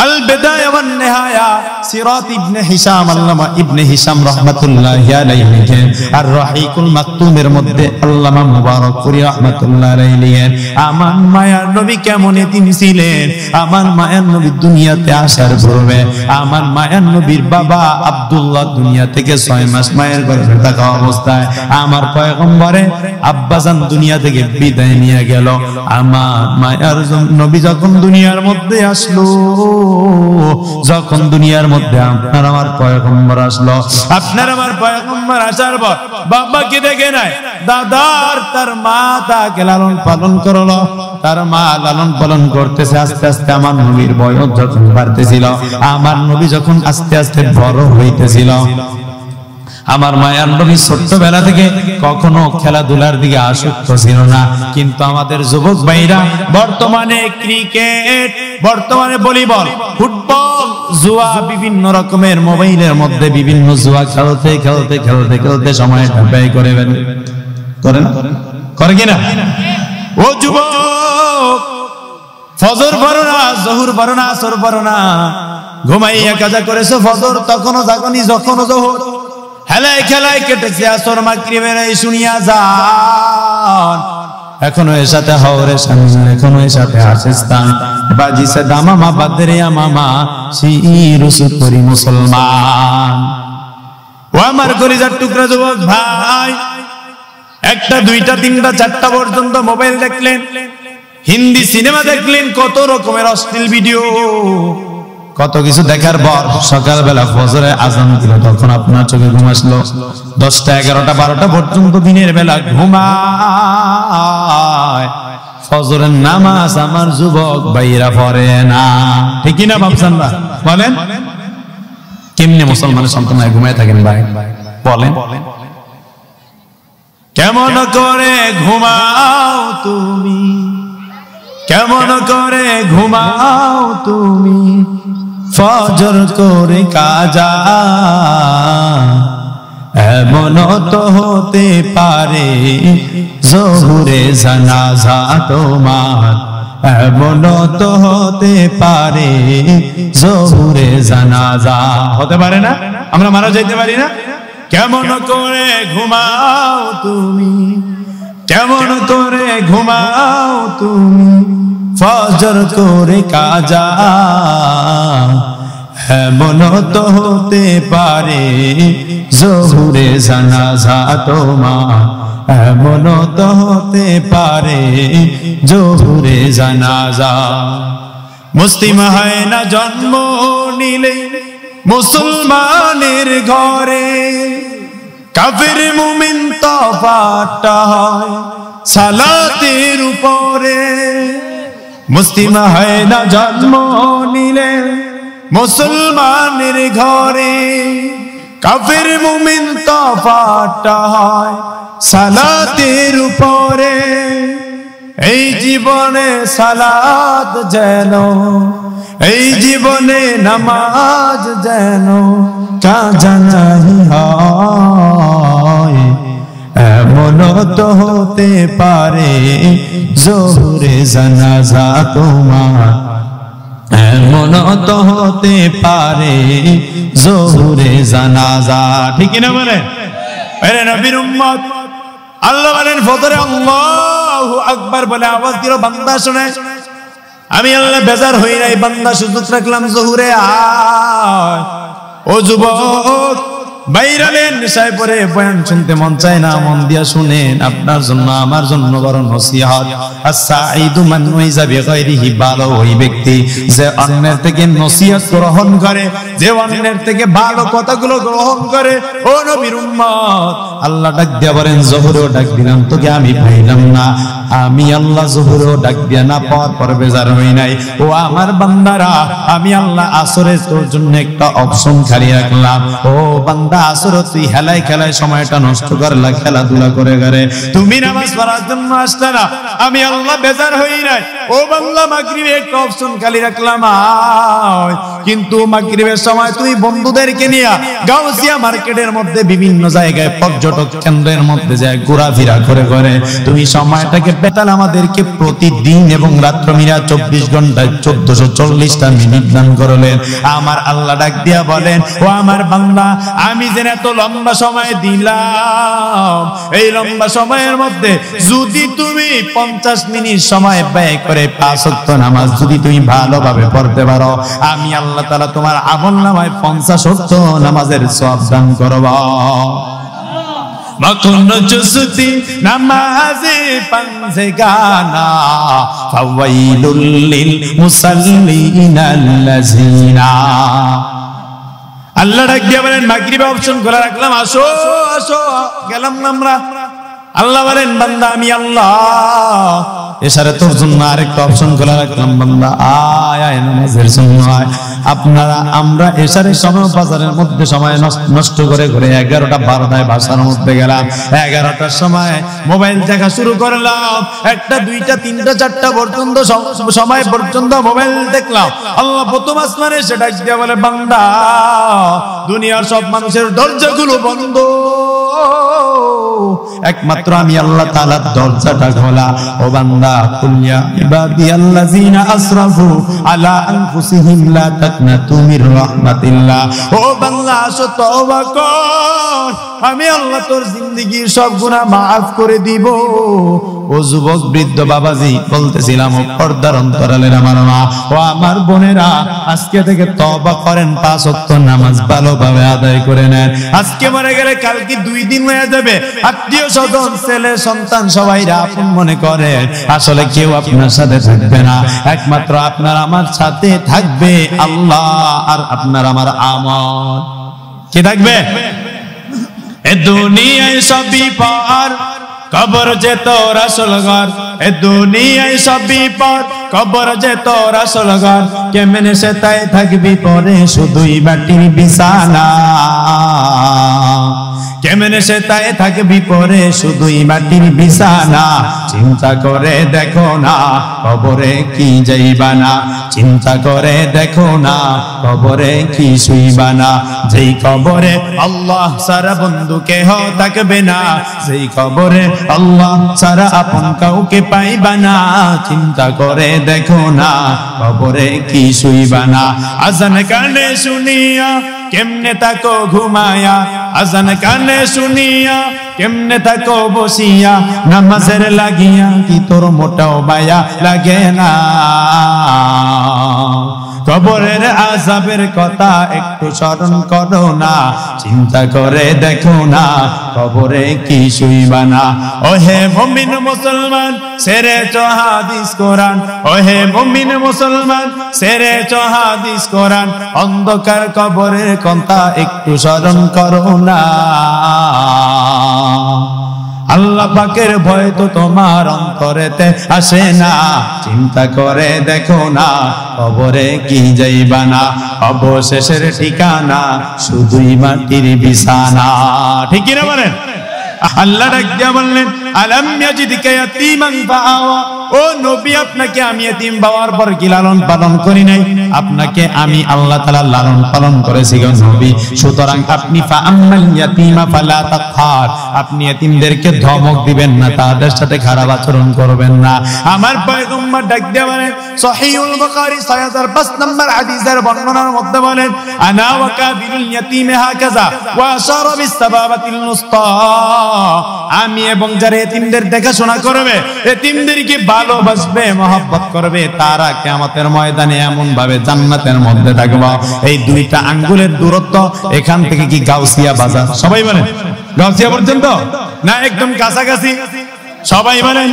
আল বিদায়া ওয়ান নিহায়া। সিরাত ইবনে হিশাম, আল্লামা ইবনে হিশাম রাহমাতুল্লাহি আলাইহি লিখেন, আর রাহিকুল মাকতুমের মধ্যে আল্লামা মুবারকপুরি রাহমাতুল্লাহি আলাইহি লিখেন, আমার মায়ের নবী কেমন এতিম ছিলেন। আমার মায়ের নবী দুনিয়াতে আসার পূর্বে আমার মায়ের নবীর বাবা আব্দুল্লাহ দুনিয়া থেকে 6 মাস মায়ের গর্ভে থাকা অবস্থায় আমার পয়গম্বরে আব্বাজান দুনিয়া থেকে বিদায় নিয়ে গেল। আমার মায়ের নবী যখন দুনিয়ার মধ্যে আসলো, যখন দুনিয়ার মধ্যে আপনার আমার পয়গম্বর আসলো, আপনার আমার পয়গম্বর আসার পর বাবাকে দেখে নাই, দাদার তার মা তাকে লালন পালন করলো, তার মা লালন পালন করতেছে। আস্তে আস্তে আমার নবীর বয়স যখন বাড়তেছিল, আমার নবী যখন আস্তে আস্তে বড় হইতেছিল, আমার মায়ের নবী ছোট্টবেলা থেকে কখনো খেলাধুলার দিকে আসক্ত ছিল না। কিন্তু আমাদের যুবক ভাইরা বর্তমানে ক্রিকেট, বর্তমানে ভলিবল, ফুটবল, জুয়া, বিভিন্ন রকমের মোবাইলের মধ্যে বিভিন্ন জুয়া খেলতে খেলতে খেলতে খেলতে সময়টা ব্যয় করে করে কিনা? ও যুবক, ফজর পড়ো না, জোহর পড়ো না, আসর পড়ো না, ঘুমাইয়া কাজা করেছো ফজর, তখনও জাগনি, যখনও জোহর, হেলায় খেলায় কেটেছে আসর, মাগরিবের এই শুনিয়া যান, এখনো এর সাথে হওরে শামিল, এখনো এর সাথে আসিস্তান বাজিছে দামামা বাদরিয়া মামা শিরুসু করি মুসলমান। ও আমার কলিজার টুকরা যুবক ভাই, একটা, দুইটা, তিনটা, চারটা পর্যন্ত মোবাইল দেখলেন, হিন্দি সিনেমা দেখলেন, কত রকমের অশ্লীল ভিডিও, কত কিছু দেখার পর সকালবেলা ফজরে আজান দিল, তখন আপনার চোখে ঘুম আসলো। 10টা, 11টা, 12টা পর্যন্ত দিনের বেলা ঘুমায়, ফজরের নামাজ আমার যুবক ভাইরা পড়ে না, ঠিক কিনা ভাবছেন না? বলেন কেমনে মুসলমানের সন্তান ঘুমায় থাকেন ভাই? বলেন কেমন করে ঘুমাও তুমি, কেমন করে ঘুমাও তুমি, ফজর করে কাজা, এমন তো হতে পারে জোহরে জানাজা তোমার, এমন তো হতে পারে জোহরে জানাজা, হতে পারে না? আমরা মারা যাইতে পারি না? কেমন করে ঘুমাও তুমি, কেমন করে ঘুমাও তুমি, ফজর করে কাজা, এমন তো হতে পারে জোহরে জানাজা তোমার, এমন তো হতে পারে জোহরে জানাজা। মুসলিম হয় না জন্ম নিলে মুসলমানের ঘরে, কাফের মুমিন তফাৎ হয় সালাতের উপরে। মুসলিম হয় না জন্ম নিলে মুসলমানের ঘরে কাফের মুমিন তফাৎ হয় সালাতের উপরে। এই জীবনে সালাত যেন, এই জীবনে নামাজ যেন জানাই হয়। এমন তো হতে পারে জোহরে জানাজা তোমার, এমন তো হতে পারে জোহরে জানাজা। ঠিক না বলে? আরে নবীর উম্মত আল্লাহ বলেন ফজরে আল্লাহু আকবার বলে আওয়াজ দিল, বান্দা শুনে। আমি আল্লাহ বেজার হই নাই, বান্দা সুযোগ রাখলাম জোহরে আয়। ও যুবক বাইরালেন নেশায় পরে বয়ান শুনতে মন চায় না, মন দিয়া শুনেন। আপনার জন্য আমার জন্য বড় নসিহত। আস-সাঈদু মান ওয়াইজা বিগাইরিহি, ভালো ওই ব্যক্তি যে অন্যের থেকে নসিহত গ্রহণ করে, যে অন্যের থেকে ভালো কথাগুলো গ্রহণ করে। ও নবীর উম্মত আল্লাহ ডাক দিয়া বলেন জোহরেও ডাক দিলাম তোকে আমি পাইলাম না। আমি আল্লাহ জোহরেও ডাক দিয়া না পাওয়ার পর বেজার হই নাই। ও আমার বান্দারা, আমি আল্লাহ আসরে তোর জন্য একটা অপশন খালি রাখলাম। ও বান্দা আসর তুই হেলায় খেলায় সময়টা নষ্ট করলা, খেলাধুলা করে করে তুমি নামাজ পড়ার জন্য আসলে না। আমি আল্লাহ বেজার হই নাই। ও বান্দা মাগরিবে একটা অপশন খালি রাখলাম আয়। কিন্তু মাগরিবের সময় তুই বন্ধুদেরকে নিয়ে গাউসিয়া মার্কেটের মধ্যে বিভিন্ন জায়গায় পর্যটক কেন্দ্রের মধ্যে যায় ঘোরাফেরা করে করে তুমি সময়টাকে বেতাল আমাদেরকে প্রতিদিন এবং রাত্র মিরা 24 ঘন্টায় 1440টা মিনিট দান করলেন। আমার আল্লাহ ডাক দিয়া বলেন ও আমার বান্দা, আমি যে এত লম্বা সময় দিলাম, এই লম্বা সময়ের মধ্যে যদি তুমি 50 মিনিট সময় ব্যয় করে 5 ওয়াক্ত নামাজ যদি তুমি ভালোভাবে পড়তে পারো, আমি আল্লাহ তাআলা তোমার আমলনামায় 50 ওয়াক্ত নামাজের সওয়াব দান করব। মকুন জুসতি নামাজে পাঞ্জে গানা ফাওয়াইলুল লিল মুসাল্লিনাল্লাযিনা। আল্লাহ ডাক দিয়া বলেন মাগরিবে অপশন খোলা রাখলাম, আসো আসো গেলাম আমরা। আল্লাহ বলেন বান্দা আমি আল্লাহ এশারে তোর জন্য আরেকটা অপশন খোলা রাখলাম, বান্দা আয় আয় নামাজের জন্য আয়। আপনারা আমরা এশারের সময় বাজারের মধ্যে সময় নষ্ট করে করে 11টা 12টায় বাসার মধ্যে গেলাম। 11টার সময় মোবাইল দেখা শুরু করলাম, 1টা 2টা 3টা 4টা পর্যন্ত সময় পর্যন্ত মোবাইল দেখলাম। আল্লাহ প্রথম আসমানে সেটা দিয়ে বলে বান্দা দুনিয়ার সব মানুষের দরজাগুলো বন্ধ, একমাত্র আমি আল্লাহ তাআলার দরজাটা খোলা। ও বান্দা কুল ইয়া ইবাদিয়াল্লাযিনা আসরাফু আলা আনফুসিহিম লা তাকনাতু মির রাহমাতিল্লাহ। ও বান্দা আসো তওবা কর, আমি আল্লাহ তোর জিন্দেগীর সব গুনাহ maaf করে দিব। ও যুবক বৃদ্ধ বাবাজি বলতেছিলাম, ও পর্দার অন্তরালের আমার মা ও আমার বোনেরা, আজকে থেকে তওবা করেন, 5 ওয়াক্ত নামাজ ভালোভাবে আদায় করে নেন। আজকে মরে গেলে কালকে 2 দিন হয়ে যাবে। আত্মীয় স্বজন ছেলে সন্তান সবাই আপন মনে করে, আসলে কেউ আপনার সাথে থাকবে না, একমাত্র আপনার আমার সাথে থাকবে আল্লাহ আর আপনার আমার আমল। কে থাকবে? এ দুনিয়ায় সবই পার, কবর যে তোর আসল ঘর। এ দুনিয়ায় সবই পার, কবর যে তোর আসল ঘর। কেমনে সে তাই থাকবি পরে শুধুই মাটির বিছানা, কেমনে সে তাই থাকবি পরে শুধুই মাটির বিছানা। চিন্তা করে দেখো না কবরে কি যাইবা না, চিন্তা করে দেখো না কবরে কি শুইবা না। যেই কবরে আল্লাহ ছাড়া বন্ধু কেহ থাকবে না, যেই কবরে আল্লাহ ছাড়া আপন কাউকে পাইবা না। চিন্তা করে দেখো না কবরে কি শুইবা না। আজান কানে শুনিয়া কেমনে তাকো ঘুমায়া, আজান কানে শুনিয়া কেমনে তাকো বসিয়া। নামাজের লাগিয়া কি তোর মোটাও বায়া লাগে না। কবরের আযাবের কথা একটু স্মরণ করো না, চিন্তা করে দেখো না কবরে কি শুইবা না। ওহে মুমিন মুসলমান সেরে চো হাদিস কোরআন, ওহে মুমিন মুসলমান সেরে চো হাদিস কোরআন। অন্ধকার কবরের কথা একটু স্মরণ করো না। আল্লাহ পাকের ভয় তো তোমার অন্তরেতে আসে না, চিন্তা করে দেখো না কবরে কি যাইবা না, অবশেষের ঠিকানা শুধুই মাটির বিছানা। ঠিক কি না বলেন? আল্লাহ ডাক দিয়া বললেন আলাম ইয়াজিদকা ইয়াতীমান ফাআওয়া, ও নবী আপনাকে আমি এতিম বাবার পর কি লালন পালন করি নাই? আপনাকে আমি আল্লাহ তাআলা লালন পালন করেছি গো নবী। সুতরাং আপনি ফাআম্মাল ইয়াতীমা ফালা তাকহার, আপনি এতিমদেরকে ধমক দিবেন না, তাদের সাথে খারাপ আচরণ করবেন না। আমার পয়গম্বর ডাক দিয়া বলেন সহিহুল বুখারী 6005 নম্বর হাদিসের বর্ণনার মধ্যে বলেন আনা ওয়া কাবিলুল ইয়াতীমি হাকাযা ওয়া আশারা বিস সাবাবাতিল মুস্তা, আমি এবং যারা এতিমদের দেখাশোনা করবে, এতিমদেরকে ভালোবাসবে, মহব্বত করবে, তারা কিয়ামতের ময়দানে এমন ভাবে জান্নাতের মধ্যে থাকবে। এই দুইটা আঙ্গুলের দূরত্ব এখান থেকে কি গাউসিয়া বাজার? সবাই বলেন গাউসিয়া পর্যন্ত না একদম কাছাকাছি? সবাই বলেন।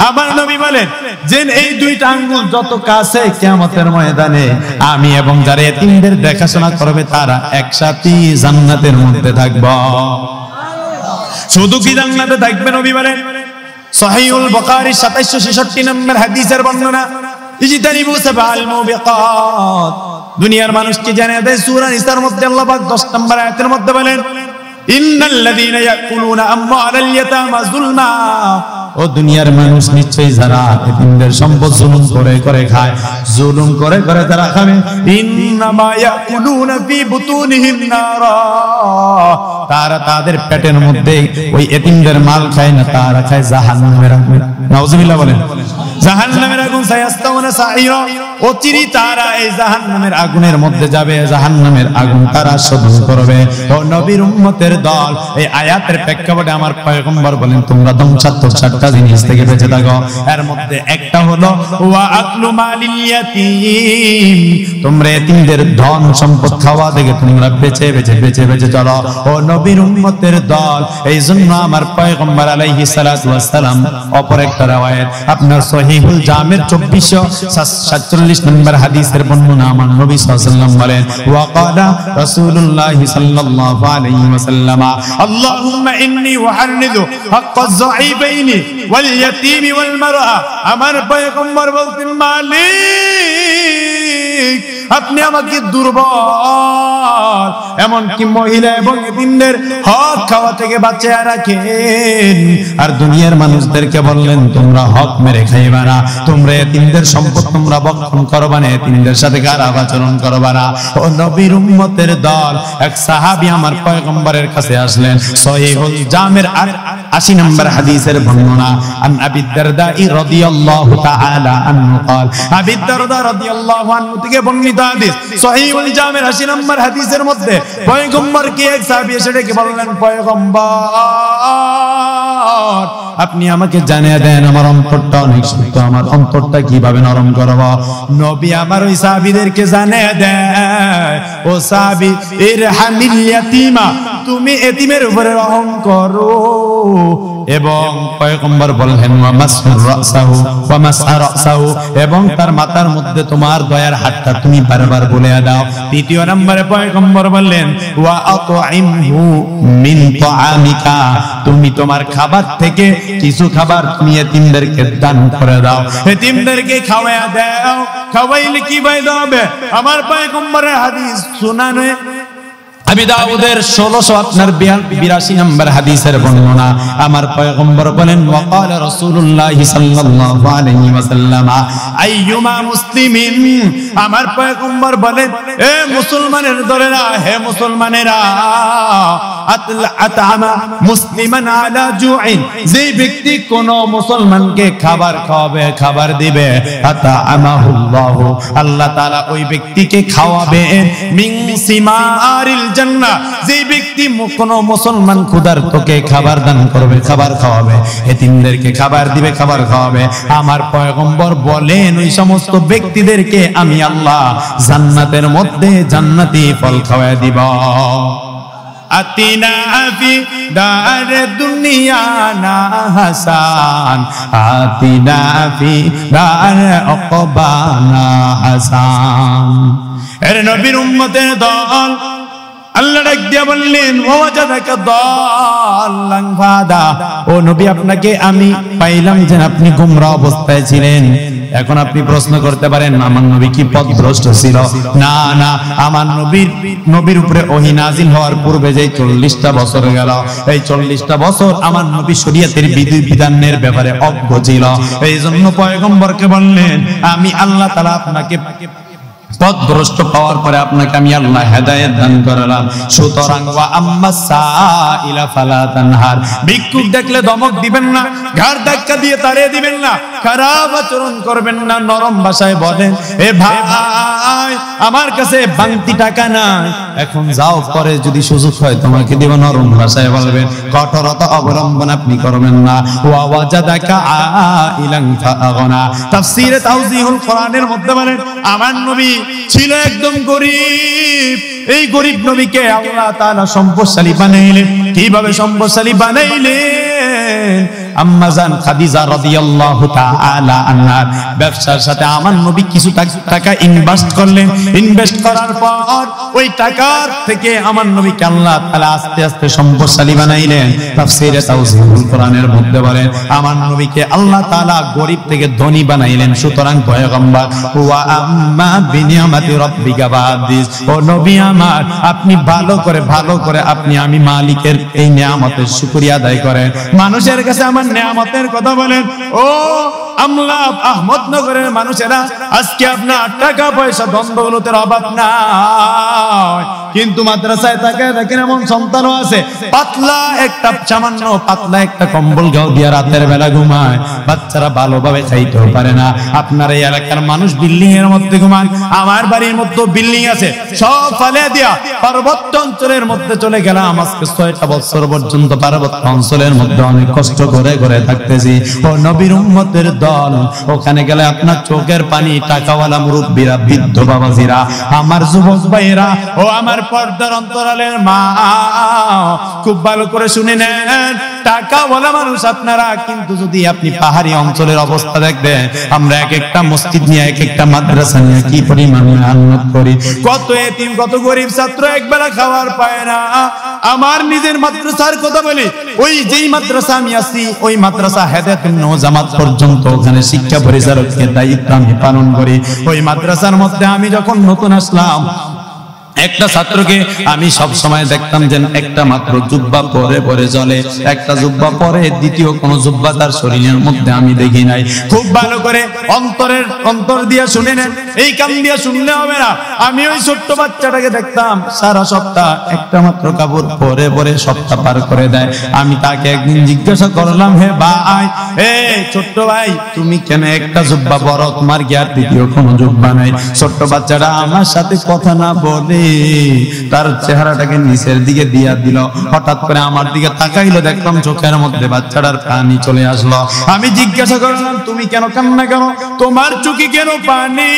আমার নবী বলেন যে এই দুইটা আঙ্গুল যত কাছে, কিয়ামতের ময়দানে আমি এবং যারা এতিমদের দেখাশোনা করবে তারা একসাথে জান্নাতের মধ্যে থাকবে। শুধু কি জান্নাতে থাকবে? নবী বলেন সহিহুল বুখারী 2766 নম্বর হাদিসের বর্ণনা ইজতানিবু সাবাল মুবিকাত, দুনিয়ার মানুষকে জানিয়ে দেয় সূরা নিসার মধ্যে আল্লাহ পাক 10 নম্বর আয়াতের মধ্যে বলেন ইন্নাল্লাযীনা ইয়াকুলুনা আমওয়ালাল ইয়াতামা যুলমা, ও দুনিয়ার মানুষ নিশ্চয়ই যারা এতিমদের সম্পদ জুলুম করে করে খায়, জুলুম করে করে তারা খাবে, ইন্নামা ইয়াকুলুনা ফি বুতুনিহিম নারা, তারা তাদের পেটের মধ্যে ওই এতিমদের মাল খায় না, তারা খায় জাহান্নামের আগুন। নাউজুবিল্লাহ বলেন। জাহান্নামের আগুন সায়াস্তাউনা সাইরা, অচিরে তারা এই জাহান্নামের আগুনের মধ্যে যাবে, জাহান্নামের আগুন তারা শোধন করবে। ও নবীর উম্মতের দল, এই আয়াতের প্রেক্ষাপটে আমার পয়গম্বর বলেন তোমরা ধ্বংসাত্মক 4টা জিনিস থেকে বেঁচে থাকো। এর মধ্যে একটা হলো ওয়া আকলু মালিল ইয়াতীম, তোমরা এতিমদের ধন সম্পদ খাওয়া থেকে তোমরা বেঁচে বেঁচে বেঁচে বেঁচে চলো। ও নবীর উম্মতের দল, এই জন্য আমার পয়গম্বর আলাইহিস সালাতু ওয়াস সালাম অপর একটা riwayat আপনার সহিহুল জামির 2447 নম্বর হাদিসের বর্ণনা আমার নবী সাল্লাল্লাহু আলাইহি ওয়াসাল্লাম বলেন ওয়া ক্বালা রাসূলুল্লাহ সাল্লাল্লাহু আলাইহি ওয়াসাল্লাম আল্লাহুম্মা ইন্নী উহাররিদু হাক্কাজ যাঈবাইনি ওয়াল ইয়াতীমি ওয়াল মারআ, আমার পয়গম্বর বলতেন মালিক আপনি আমাকে দুর্বল এমনকি মহিলা এবং এতিমদের হক খাওয়া থেকে বাঁচিয়ে রাখেন। আর দুনিয়ার মানুষদেরকে বললেন তোমরা হক মেরে খাইবা না, তোমরা এতিমদের সম্পদ তোমরা ভক্ষণ করবা না, এতিমদের সাথে খারাপ আচরণ করবা না। ও নবীর উম্মতের দল, এক সাহাবী আমার পয়গম্বরের কাছে আসলেন, সহিহুল জামির 80 নম্বর হাদিসের বর্ণনা আন আবি দারদা রাদিয়াল্লাহু তাআলা আনহু قال আবি দারদা রাদিয়াল্লাহু আনহু থেকে বর্ণিত হাদিস সহিহুল জামির 80 নম্বর হাদিসের মধ্যে পয়গম্বরকে এক সাহাবী এসে ডেকে বললেন পয়গম্বর আপনি আমাকে জানিয়ে দেন আমার অন্তরটা অনেক শক্ত, আমার অন্তরটা কিভাবে নরম করব। নবী আমার ওই সাহাবীদেরকে জানিয়ে দেয় ও সাহাবী ইরহামিল ইয়াতীমা, তুমি এতিমের উপরে রহম করো। এবং পয়গম্বর বলেন ওয়া মাসহুর রাসাহু ওয়া মাসহা রাসাহু, এবং তার মাথার মধ্যে তোমার দয়ার হাতটা তুমি বারবার বুলিয়ে দাও। তৃতীয় নম্বরে পয়গম্বর বললেন ওয়া আতইমহু মিন তাআমিকা, তুমি তোমার খাবার থেকে কিছু খাবার তুমি এতিমদেরকে দান করে দাও, এতিমদেরকে খাওয়ায়া দাও। খাওয়াইলে কি ফায়দা হবে? আমার পয়গম্বরের হাদিস সুনানে আবি দাউদের 1682 নম্বর হাদিসের বর্ণনা আমার পয়গম্বর বলেন ওয়া ক্বালা রাসূলুল্লাহ সাল্লাল্লাহু আলাইহি ওয়াসাল্লাম আইয়ুমা মুসলিমিন, আমার পয়গম্বর বলেন এ মুসলমানের দলেরা, হে মুসলমানেরা, আতআমা মুসলিমান আলা জুইন, যে ব্যক্তি কোন মুসলমানকে খাবার খাওয়াবে, খাবার দিবে, আতআমাহুল্লাহু, আল্লাহ তাআলা ওই ব্যক্তিকে খাওয়াবেন মিন সিমারিল জান্নাহ, যে ব্যক্তি কোন মুসলমান ক্ষুধার্তকে খাবার দান করবে, খাবার খাওয়াবে, এতিমদেরকে খাবার দিবে, খাবার খাওয়াবে, আমার পয়গম্বর বলেন ওই সমস্ত ব্যক্তিদেরকে আমি আল্লাহ জান্নাতের মধ্যে জান্নাতি ফল খাওয়ায় দিব। আতিনা ফি দার দুনিয়া না হাসান, আতিনা ফি দার উকবানা হাসান। এর নবীর উম্মতের দল, আল্লাহ ডাক দিয়া বললেন ওয়াজাদাকা দাল্লান ফাদা, ও নবী আপনাকে আমি পাইলাম যে আপনি গোমরা অবস্থায় ছিলেন। এখন আপনি প্রশ্ন করতে পারেন আমার নবী কি পথভ্রষ্ট ছিল? না না, আমার নবীর উপরে ওহী নাজিল হওয়ার পূর্বে যে 40টা বছর গেল, এই 40টা বছর আমার নবী শরীয়তের বিধি বিধানের ব্যাপারে অজ্ঞ ছিল। এই জন্য পয়গম্বরকে বললেন আমি আল্লাহ তাআলা আপনাকে পথভ্রষ্ট পাওয়ার পরে আপনাকে আমি আল্লাহ হেদায়েত দান করলাম। সুতরাং ওয়া আম্মা সাইলা ফালা তানহার, ভিক্ষুক দেখলে ধমক দিবেন না, ঘাড় ধাক্কা দিয়ে তাড়িয়ে দিবেন না, খারাপ আচরণ করবেন না, নরম ভাষায় বলেন এ ভাই আমার কাছে বাংতি টাকা নাই, এখন যাও, পরে যদি সুযোগ হয় তোমাকে দিব, নরম ভাষায় বলবেন, কঠোরতা অবলম্বন আপনি করবেন না। ওয়া ওয়াজাদাকা আইলান ফাআগনা, তাফসীরে তাওজিহুল কোরআনের মধ্যে বলেন আমার নবী ছিল একদম গরীব, এই গরীব নবীকে আল্লাহ তাআলা সম্পদশালী বানাইলেন। কিভাবে সম্পদশালী বানাইলেন? আম্মা জান খাদিজা রাদিয়াল্লাহু তাআলা আনহা ব্যবসার সাথে আমার নবী কিছু টাকা ইনভেস্ট করলেন। ইনভেস্ট করার পর ওই টাকার থেকে আমার নবীকে আল্লাহ তাআলা আস্তে আস্তে সম্পদশালী বানাইলেন। তাফসীরে তাওজিহুল কোরআনের মধ্যে বলেন আমার নবীকে আল্লাহ তাআলা গরীব থেকে ধনী বানাইলেন। সুতরাং পয়গম্বর ওয়া আম্মা বিনিয়ামাতি রাব্বিকা ফাহাদ্দিস, ও নবী আমার আপনি ভালো করে আপনি আমি মালিকের এই নিয়ামতের শুকরিয়া আদায় করেন, মানুষের কাছে আমার নিয়ামতের কথা বলেন। ও আমলা আহমদনগরের মানুষেরা, আজকে আপনার টাকা পয়সা ধন দৌলতের অভাব নাই, কিন্তু মাদ্রাসায় তাকায় দেখেন এমন সন্তানও আছে সামান্য পাতলা একটা কম্বল গাও দিয়ে রাতের বেলা ঘুমায়, বাচ্চারা ভালোভাবে খাইতেও পারে না। আপনার এই এলাকার মানুষ বিল্ডিং এর মধ্যে ঘুমান, আমার বাড়ির মধ্যে বিল্ডিং আছে, সব ফালে দিয়া পার্বত্য অঞ্চলের মধ্যে চলে গেলাম। আজকে 6টা বছর পর্যন্ত পার্বত্য অঞ্চলের মধ্যে অনেক কষ্ট করে থাকতেছি। ও নবীর উম্মতের দল, ওখানে গেলে আপনার চোখের পানি, টাকাওয়ালা মুরব্বীরা, বৃদ্ধ বাবাজিরা, আমার যুবক ভাইরা, ও আমার পর্দার অন্তরালের মা, খুব ভালো করে শুনে নেন, টাকাওয়ালা মানুষ আপনারা, কিন্তু যদি আপনি পাহাড়ি অঞ্চলের অবস্থা দেখবেন, আমরা এক একটা মসজিদ নিয়ে এক একটা মাদ্রাসা নিয়ে কি পরিমাণ মেহনত করি, কত এতিম কত গরিব ছাত্র একবেলা খাবার পায় না। আমার নিজের মাদ্রাসার কথা বলি, ওই যেই মাদ্রাসা আমি আছি ওই মাদ্রাসা হেদায়েতুন জামাত পর্যন্ত, ওখানে শিক্ষা পরিচালকের দায়িত্ব আমি পালন করি। ওই মাদ্রাসার মধ্যে আমি যখন নতুন আসলাম, একটা ছাত্রকে আমি সব সময় দেখতাম যে একটা মাত্র জুব্বা পরে চলে, একটা জুব্বা পরে দ্বিতীয় কোন জুব্বা তার শরীরের মধ্যে আমি দেখি নাই। খুব ভালো করে অন্তর দিয়ে শুনে নেন, এই কান দিয়ে শুনলে হবে না। আমি ওই ছোট্ট বাচ্চাটাকে দেখতাম সারা সপ্তাহ একটা মাত্র কাপড় পরে সপ্তাহ পার করে দেয়। আমি তাকে একদিন জিজ্ঞাসা করলাম, হে ভাই, ছোট্ট ভাই, তুমি কেন একটা জুব্বা পরো, তোমার কি আর দ্বিতীয় কোনো জুব্বা নাই? ছোট্ট বাচ্চাটা আমার সাথে কথা না বলে তার চেহারাটাকে নিচের দিকে দিয়া দিল, হঠাৎ করে আমার দিকে তাকাইলো, দেখলাম চোখের মধ্যে বাচ্চাটার পানি চলে আসলো। আমি জিজ্ঞাসা করলাম, তুমি কেন কান্না করো, তোমার চোখে কেন পানি?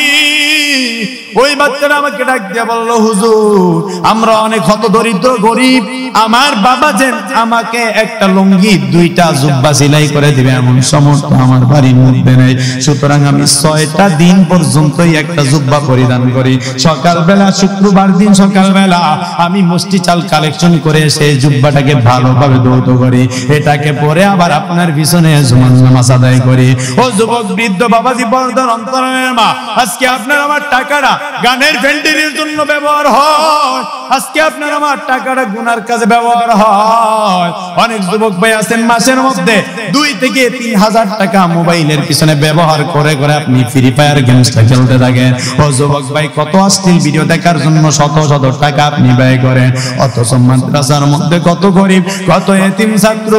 ওই বাচ্চাটা আমাকে ডাক দিয়ে বললো, হুজুর আমরা অনেক হত দরিদ্র গরিব, আমার বাবা যে আমাকে একটা লুঙ্গি 2টা জুব্বা সেলাই করে দিবে এমন সামর্থ্য আমার বাড়ির মধ্যে নেই। সুতরাং আমি 6টা দিন পর্যন্তই একটা জুব্বা পরিধান করি। সকালবেলা, শুক্রবার দিন সকালবেলা আমি মুষ্টি চাল কালেকশন করে সেই জুব্বাটাকে ভালোভাবে ধৌত করি, এটাকে পরে আবার আপনার পিছনে জুমার নামাজ আদায় করি। ও যুবক বৃদ্ধ বাবাজি, পর্দার অন্তরালের মা, আজকে আপনার আমার টাকাটা গানের ভেন্টিলের জন্য ব্যবহার হয়, আজকে আপনার আমার টাকাটা গুনার কাজে ব্যবহার হয়। অনেক যুবক ভাই আছেন মাসের মধ্যে 2 থেকে 3 হাজার টাকা মোবাইলের পিছনে ব্যবহার করে আপনি ফ্রি ফায়ার গেমসটা খেলতে থাকেন। ও যুবক ভাই, কত অশ্লীল ভিডিও দেখার জন্য শত শত টাকা আপনি ব্যয় করেন, অথচ মাদ্রাসার মধ্যে কত গরিব, কত এতিম ছাত্র।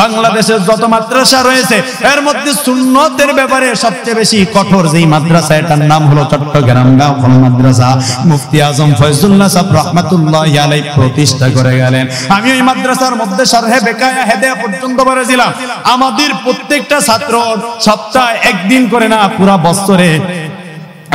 বাংলাদেশের যত মাদ্রাসা রয়েছে এর মধ্যে সুন্নতের ব্যাপারে সবচেয়ে বেশি কঠোর যেই মাদ্রাসা, এটার নাম হলো চট্টগ্রাম গাওফল মাদ্রাসা। মুফতি আজম ফয়জুল্লাহ সাহেব রাহমাতুল্লাহি আলাইহি প্রতিষ্ঠা করে গেলেন। আমি ওই মাদ্রাসার মধ্যে শারহে বেকায়া হেদায়া পর্যন্ত পড়েছিলাম। আমাদের প্রত্যেকটা ছাত্র সপ্তাহে একদিন করে না, পুরা বছরে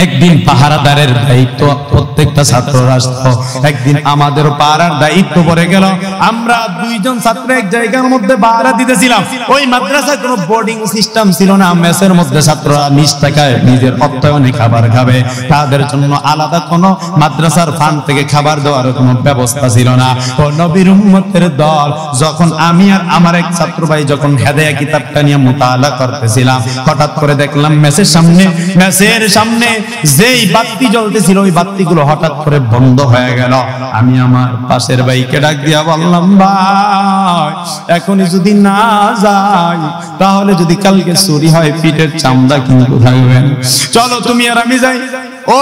একদিন পাহারাদারের দায়িত্ব প্রত্যেকটা ছাত্রর আসতো, একদিন আমাদের পাহারার দায়িত্ব পড়ে গেল। আমরা দুইজন ছাত্র এক জায়গার মধ্যে পাহারা দিতেছিলাম। ওই মাদ্রাসায় কোনো বোর্ডিং সিস্টেম ছিল না, মেসের মধ্যে ছাত্ররা নিজ টাকায় নিজের অর্থায়নে খাবার খাবে, তাদের জন্য আলাদা কোনো মাদ্রাসার ফান্ড থেকে খাবার দেওয়ার কোনো ব্যবস্থা ছিল না। ও নবীর উম্মতের দল, যখন আমি আর আমার এক ছাত্র ভাই যখন হেদায়া কিতাবটা নিয়ে মুতাআলা করতেছিলাম, হঠাৎ করে দেখলাম মেসের সামনে যেই বাতি জ্বলতেছিল ওই বাতিগুলো হঠাৎ করে বন্ধ হয়ে গেল। আমি আমার পাশের ভাইকে ডাক দিয়া বললাম, ভাই এখনই যদি না যাই তাহলে যদি কালকে চুরি হয় পিঠের চামড়া কিন্তু থাকবেন, চলো তুমি আর আমি যাই। ও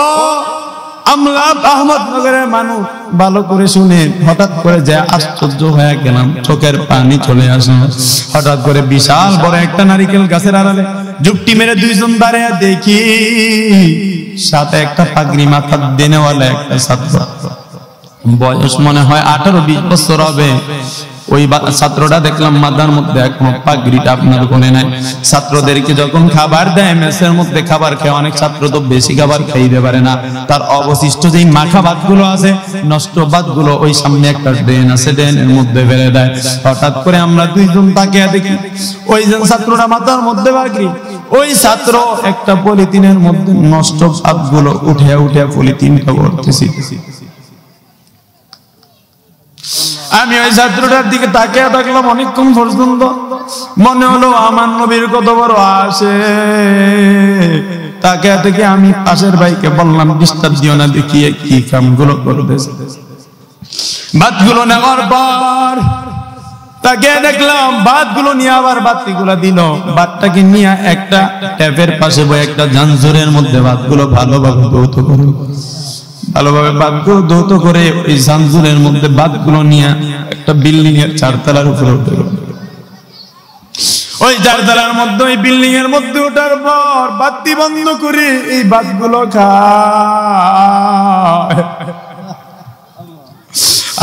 আমরা আহমদনগরের মানুষ, ভালো করে শুনে হঠাৎ করে যে আশ্চর্য হয়ে গেলাম, চোখের পানি চলে আসলো। হঠাৎ করে বিশাল বড় একটা নারিকেল গাছের আড়ালে যুক্তি মেরে দুইজন দাঁড়িয়ে দেখি, সাথে একটা পাগড়ি মাথার দেনেওয়ালা একটা ছাত্র, বয়স মনে হয় 18-20 বছর হবে। ওই ছাত্রটা দেখলাম মাথার মধ্যে এখনো পাগড়িটা আপনার কোনে নাই। ছাত্রদেরকে যখন খাবার দেয় মেসের মধ্যে খাবার খেয়ে অনেক ছাত্র তো বেশি খাবার খাইতে পারে না, তার অবশিষ্ট যেই মাখা ভাতগুলো আছে, নষ্ট ভাতগুলো ওই সামনে একটা ড্রেন আছে, ড্রেনের মধ্যে ফেলে দেয়। হঠাৎ করে আমরা দুইজন তাকিয়ে দেখি ওই যে ছাত্রটা মাথার মধ্যে পাগড়ি, ওই ছাত্র একটা পলিথিনের মধ্যে নষ্ট ভাতগুলো উঠে উঠে পলিথিনটা ভরতেছি। আমি ওই ছাত্রটার দিকে তাকিয়ে থাকলাম অনেকক্ষণ পর্যন্ত, মনে হলো আমার নবীর কত বড় আসে। তাকিয়ে থেকে আমি পাশের ভাইকে বললাম, ডিস্টার্ব দিও না, দেখিয়ে কি কামগুলো করতেছে। ভাতগুলো নেওয়ার পর তাকে দেখলাম ভাতগুলো নিয়ে আবার বাতিগুলো দিল, ভাতটাকে নিয়ে একটা ট্যাপের পাশে বই একটা জাঞ্জুরের মধ্যে ভাতগুলো ভালোভাবে ধৌত করে, ভালোভাবে ভাতগুলো ধৌত করে ওই জাঞ্জুরের মধ্যে ভাতগুলো নিয়ে একটা বিল্ডিং এর 4 তলার উপরে উঠে গেল। ওই 4 তলার মধ্যে ওই বিল্ডিং এর মধ্যে ওঠার পর বাতি বন্ধ করে এই ভাতগুলো খায়।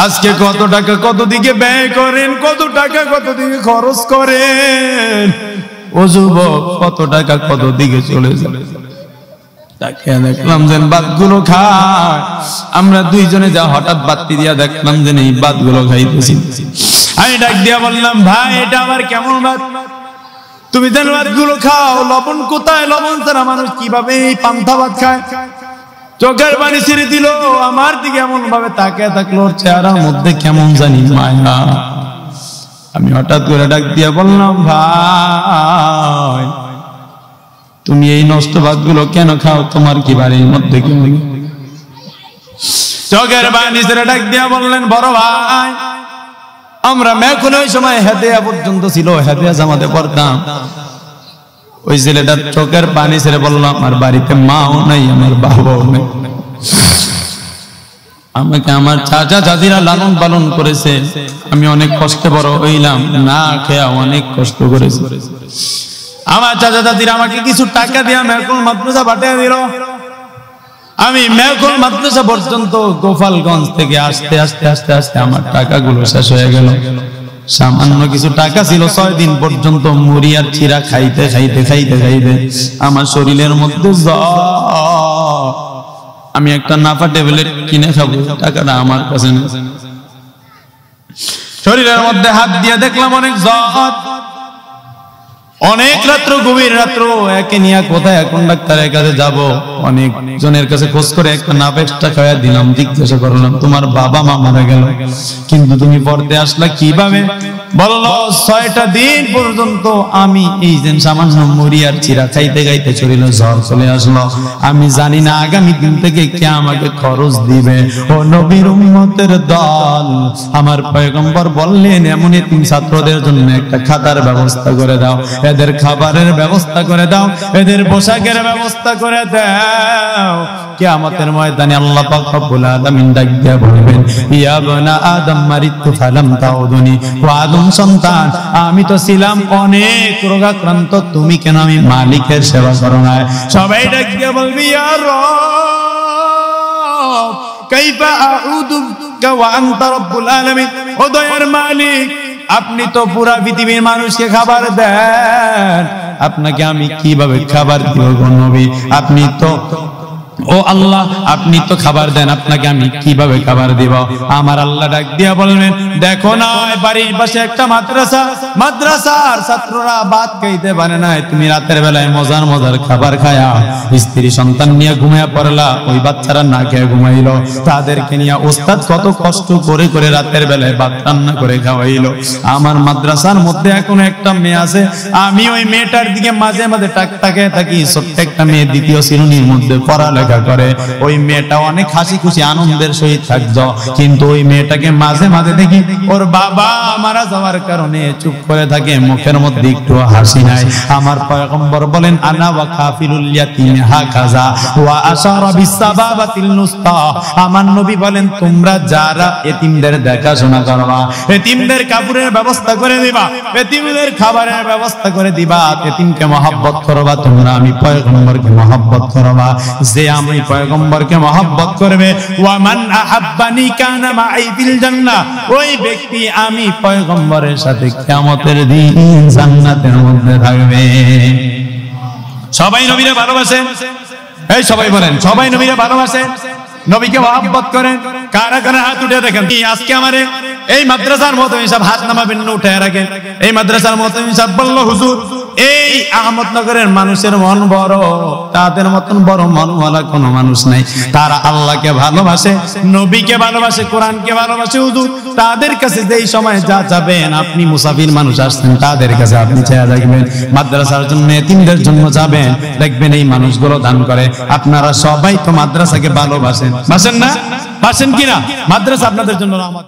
আজকে কত টাকা কত দিকে ব্যয় করেন, কত টাকা কত দিকে খরচ করেন, ও যুবক কত টাকা কত দিকে চলে যায়। তাকে দেখলাম যে ভাতগুলো খায়, আমরা দুইজনে যা হঠাৎ বাতি দিয়া দেখলাম যে এই ভাতগুলো খাইতেছি। আমি ডাক দিয়া বললাম, ভাই এটা আবার কেমন ভাত? তুমি যেন ভাতগুলো খাও, লবণ কোথায়? লবণ ছাড়া মানুষ কিভাবে এই পান্তা ভাত খায়? চোখের পানি ছেড়ে দিল, আমার দিকে এমন ভাবে তাকিয়ে থাকলো, চেহারার মধ্যে কেমন জানি মায়া। আমি হঠাৎ করে ডাক দিয়া বললাম, ভাই তুমি এই নষ্ট ভাতগুলো কেন খাও? তোমার কি বাড়ির মধ্যে কেউ নেই? চোখের পানি ছেড়ে ডাক দিয়া বললেন, বড় ভাই আমরা মেখন ওই সময় হেদেয়া পর্যন্ত ছিল, হেদেয়া জামাতে পড়তাম। ওই ছেলেটার চোখের পানি ছেড়ে বললাম, আমার বাড়িতে মাও নাই, আমার বাবাও নাই, আমাকে আমার চাচা চাচিরা লালন পালন করেছে, আমি অনেক কষ্টে বড় হইলাম, না খেয়া অনেক কষ্ট করেছি। আমার চাচা চাচিরা আমাকে কিছু টাকা দিয়ে মেহকুল মাদ্রাসা পাঠিয়ে দিল। আমি মেহকুল মাদ্রাসা পর্যন্ত গোপালগঞ্জ থেকে আসতে আসতে আসতে আসতে আমার টাকাগুলো শেষ হয়ে গেল। সামান্য কিছু টাকা ছিল, 6 দিন পর্যন্ত মুড়ি আর চিরা খাইতে খাইতে খাইতে খাইতে আমার শরীরের মধ্যে আমি একটা নাফা ট্যাবলেট কিনে খাবো, টাকাটা আমার কাছে নেই। শরীরের মধ্যে হাত দিয়ে দেখলাম অনেক জ্বর, অনেক রাত্র, গভীর রাত্র, একে নিয়ে কোথায় এখন ডাক্তারের কাছে যাব, অনেক জনের কাছে খোঁজ করে একটা নাপ এক্সট্রা খাওয়া দিলাম। জিজ্ঞাসা করলাম, তোমার বাবা মা মারা গেল কিন্তু তুমি পড়তে আসলা কিভাবে? বললো 6টা দিন পর্যন্ত আমি এই যে সামান্য মুড়ি আর চিরা খাইতে খাইতে শরীরে জ্বর চলে আসলো, আমি জানি না আগামী দিন থেকে কে আমাকে খরচ দিবে। ও নবীর উম্মতের দল, আমার পয়গম্বর বললেন এমন এতিম ছাত্রদের জন্য একটা খাতার ব্যবস্থা করে দাও, এদের খাবারের ব্যবস্থা করে দাও, এদের পোশাকের ব্যবস্থা করে দাও। কিয়ামতের ময়দানে আল্লাহ পাক রব্বুল আলামিন ডাক দিয়ে বলবেন, ইয়া বনা আদম মারিতু ফালাম তাউদুনি, ও আদম সন্তান আমি তো ছিলাম অনেক রোগাক্রান্ত, তুমি কেন আমি মালিকের সেবা করো না? সবাই ডাক দিয়ে বলবি, ইয়া রব কাইফা আউযু বিকা ওয়া আনতা রব্বুল আলামিন, ও দয়ার মালিক আপনি তো পুরা পৃথিবীর মানুষকে খাবার দেন, আপনাকে আমি কিভাবে খাবার দিব গো নবী? আপনি তো ও আল্লাহ, আপনি তো খাবার দেন, আপনাকে আমি কিভাবে খাবার দিব? আমার আল্লাহ ডাক দিয়া বলবেন, দেখো না বাড়ির পাশে একটা মাদ্রাসা, মাদ্রাসার ছাত্ররা ভাত খাইতে পারে না, তুমি রাতের বেলায় মজার মজার খাবার খায়া স্ত্রী সন্তান নিয়ে ঘুমায়া পড়লা, ওই বাচ্চারা না খেয়ে ঘুমাইলো, তাদেরকে নিয়ে ওস্তাদ কত কষ্ট করে করে রাতের বেলায় ভাত রান্না করে খাওয়াইলো। আমার মাদ্রাসার মধ্যে এখন একটা মেয়ে আছে, আমি ওই মেয়েটার দিকে মাঝে মাঝে তাকিয়ে থাকি, ছোট্ট একটা মেয়ে দ্বিতীয় শ্রেণীর মধ্যে পড়ালেখা করে, ওই মেয়েটা অনেক হাসি খুশি আনন্দের সহিত থাকতো, কিন্তু ওই মেয়েটাকে মাঝে মাঝে দেখি ওর বাবা মারা যাওয়ার কারণে চুপ করে থাকে, মুখের মধ্যে একটু হাসি নাই। আমার পয়গম্বর বলেন, আনা ওয়া কাফিলুল ইয়াতিম হাকাযা ওয়া আশারা বিসাবাবাতিল নুসতা। আমার নবী বলেন, তোমরা যারা এতিমদের দেখাশোনা করবা, এতিমদের কাপড়ের ব্যবস্থা করে দিবা, এতিমদের খাবারের ব্যবস্থা করে দিবা, এতিমকে মহব্বত করবা, তোমরা আমি পয়গম্বরকে মহব্বত করবা। যে আমি পয়গম্বরকে মহব্বত করবে, ওয়া মান আহাব্বানি কানা মাই ফিল জান্নাহ, ওই ব্যক্তি আমি পয়গম্বরের সাথে কিয়ামতের দিন জান্নাতের মধ্যে থাকবে। সবাই নবীকে ভালোবাসেন? এই সবাই বলেন, সবাই নবীকে ভালোবাসেন, নবীকে মহব্বত করেন? কারা কারা হাত উঠে দেখেন। আজকে আমারে এই মাদ্রাসার মুতামিম সাহেব হাত নামাবেন না, উঠে রাখেন। এই মাদ্রাসার মুতামিম সাহেব বলল, হুজুর এই আহমদনগরের মানুষের মন বড়, তাদের মতন বড় মনওয়ালা কোনো মানুষ নাই। তারা আল্লাহকে ভালোবাসে, নবীকে ভালোবাসে, কোরআনকে ভালোবাসে। হুজুর তাদের কাছে যেই সময় যা যাবেন, আপনি মুসাফির মানুষ আসছেন, তাদের কাছে আপনি চেয়ে দেখবেন, মাদ্রাসার জন্য এতিমদের জন্য যাবেন, দেখবেন এই মানুষগুলো দান করে। আপনারা সবাই তো মাদ্রাসাকে ভালোবাসেন, বাসেন না? বাসেন কিনা? মাদ্রাসা আপনাদের জন্য রহমত।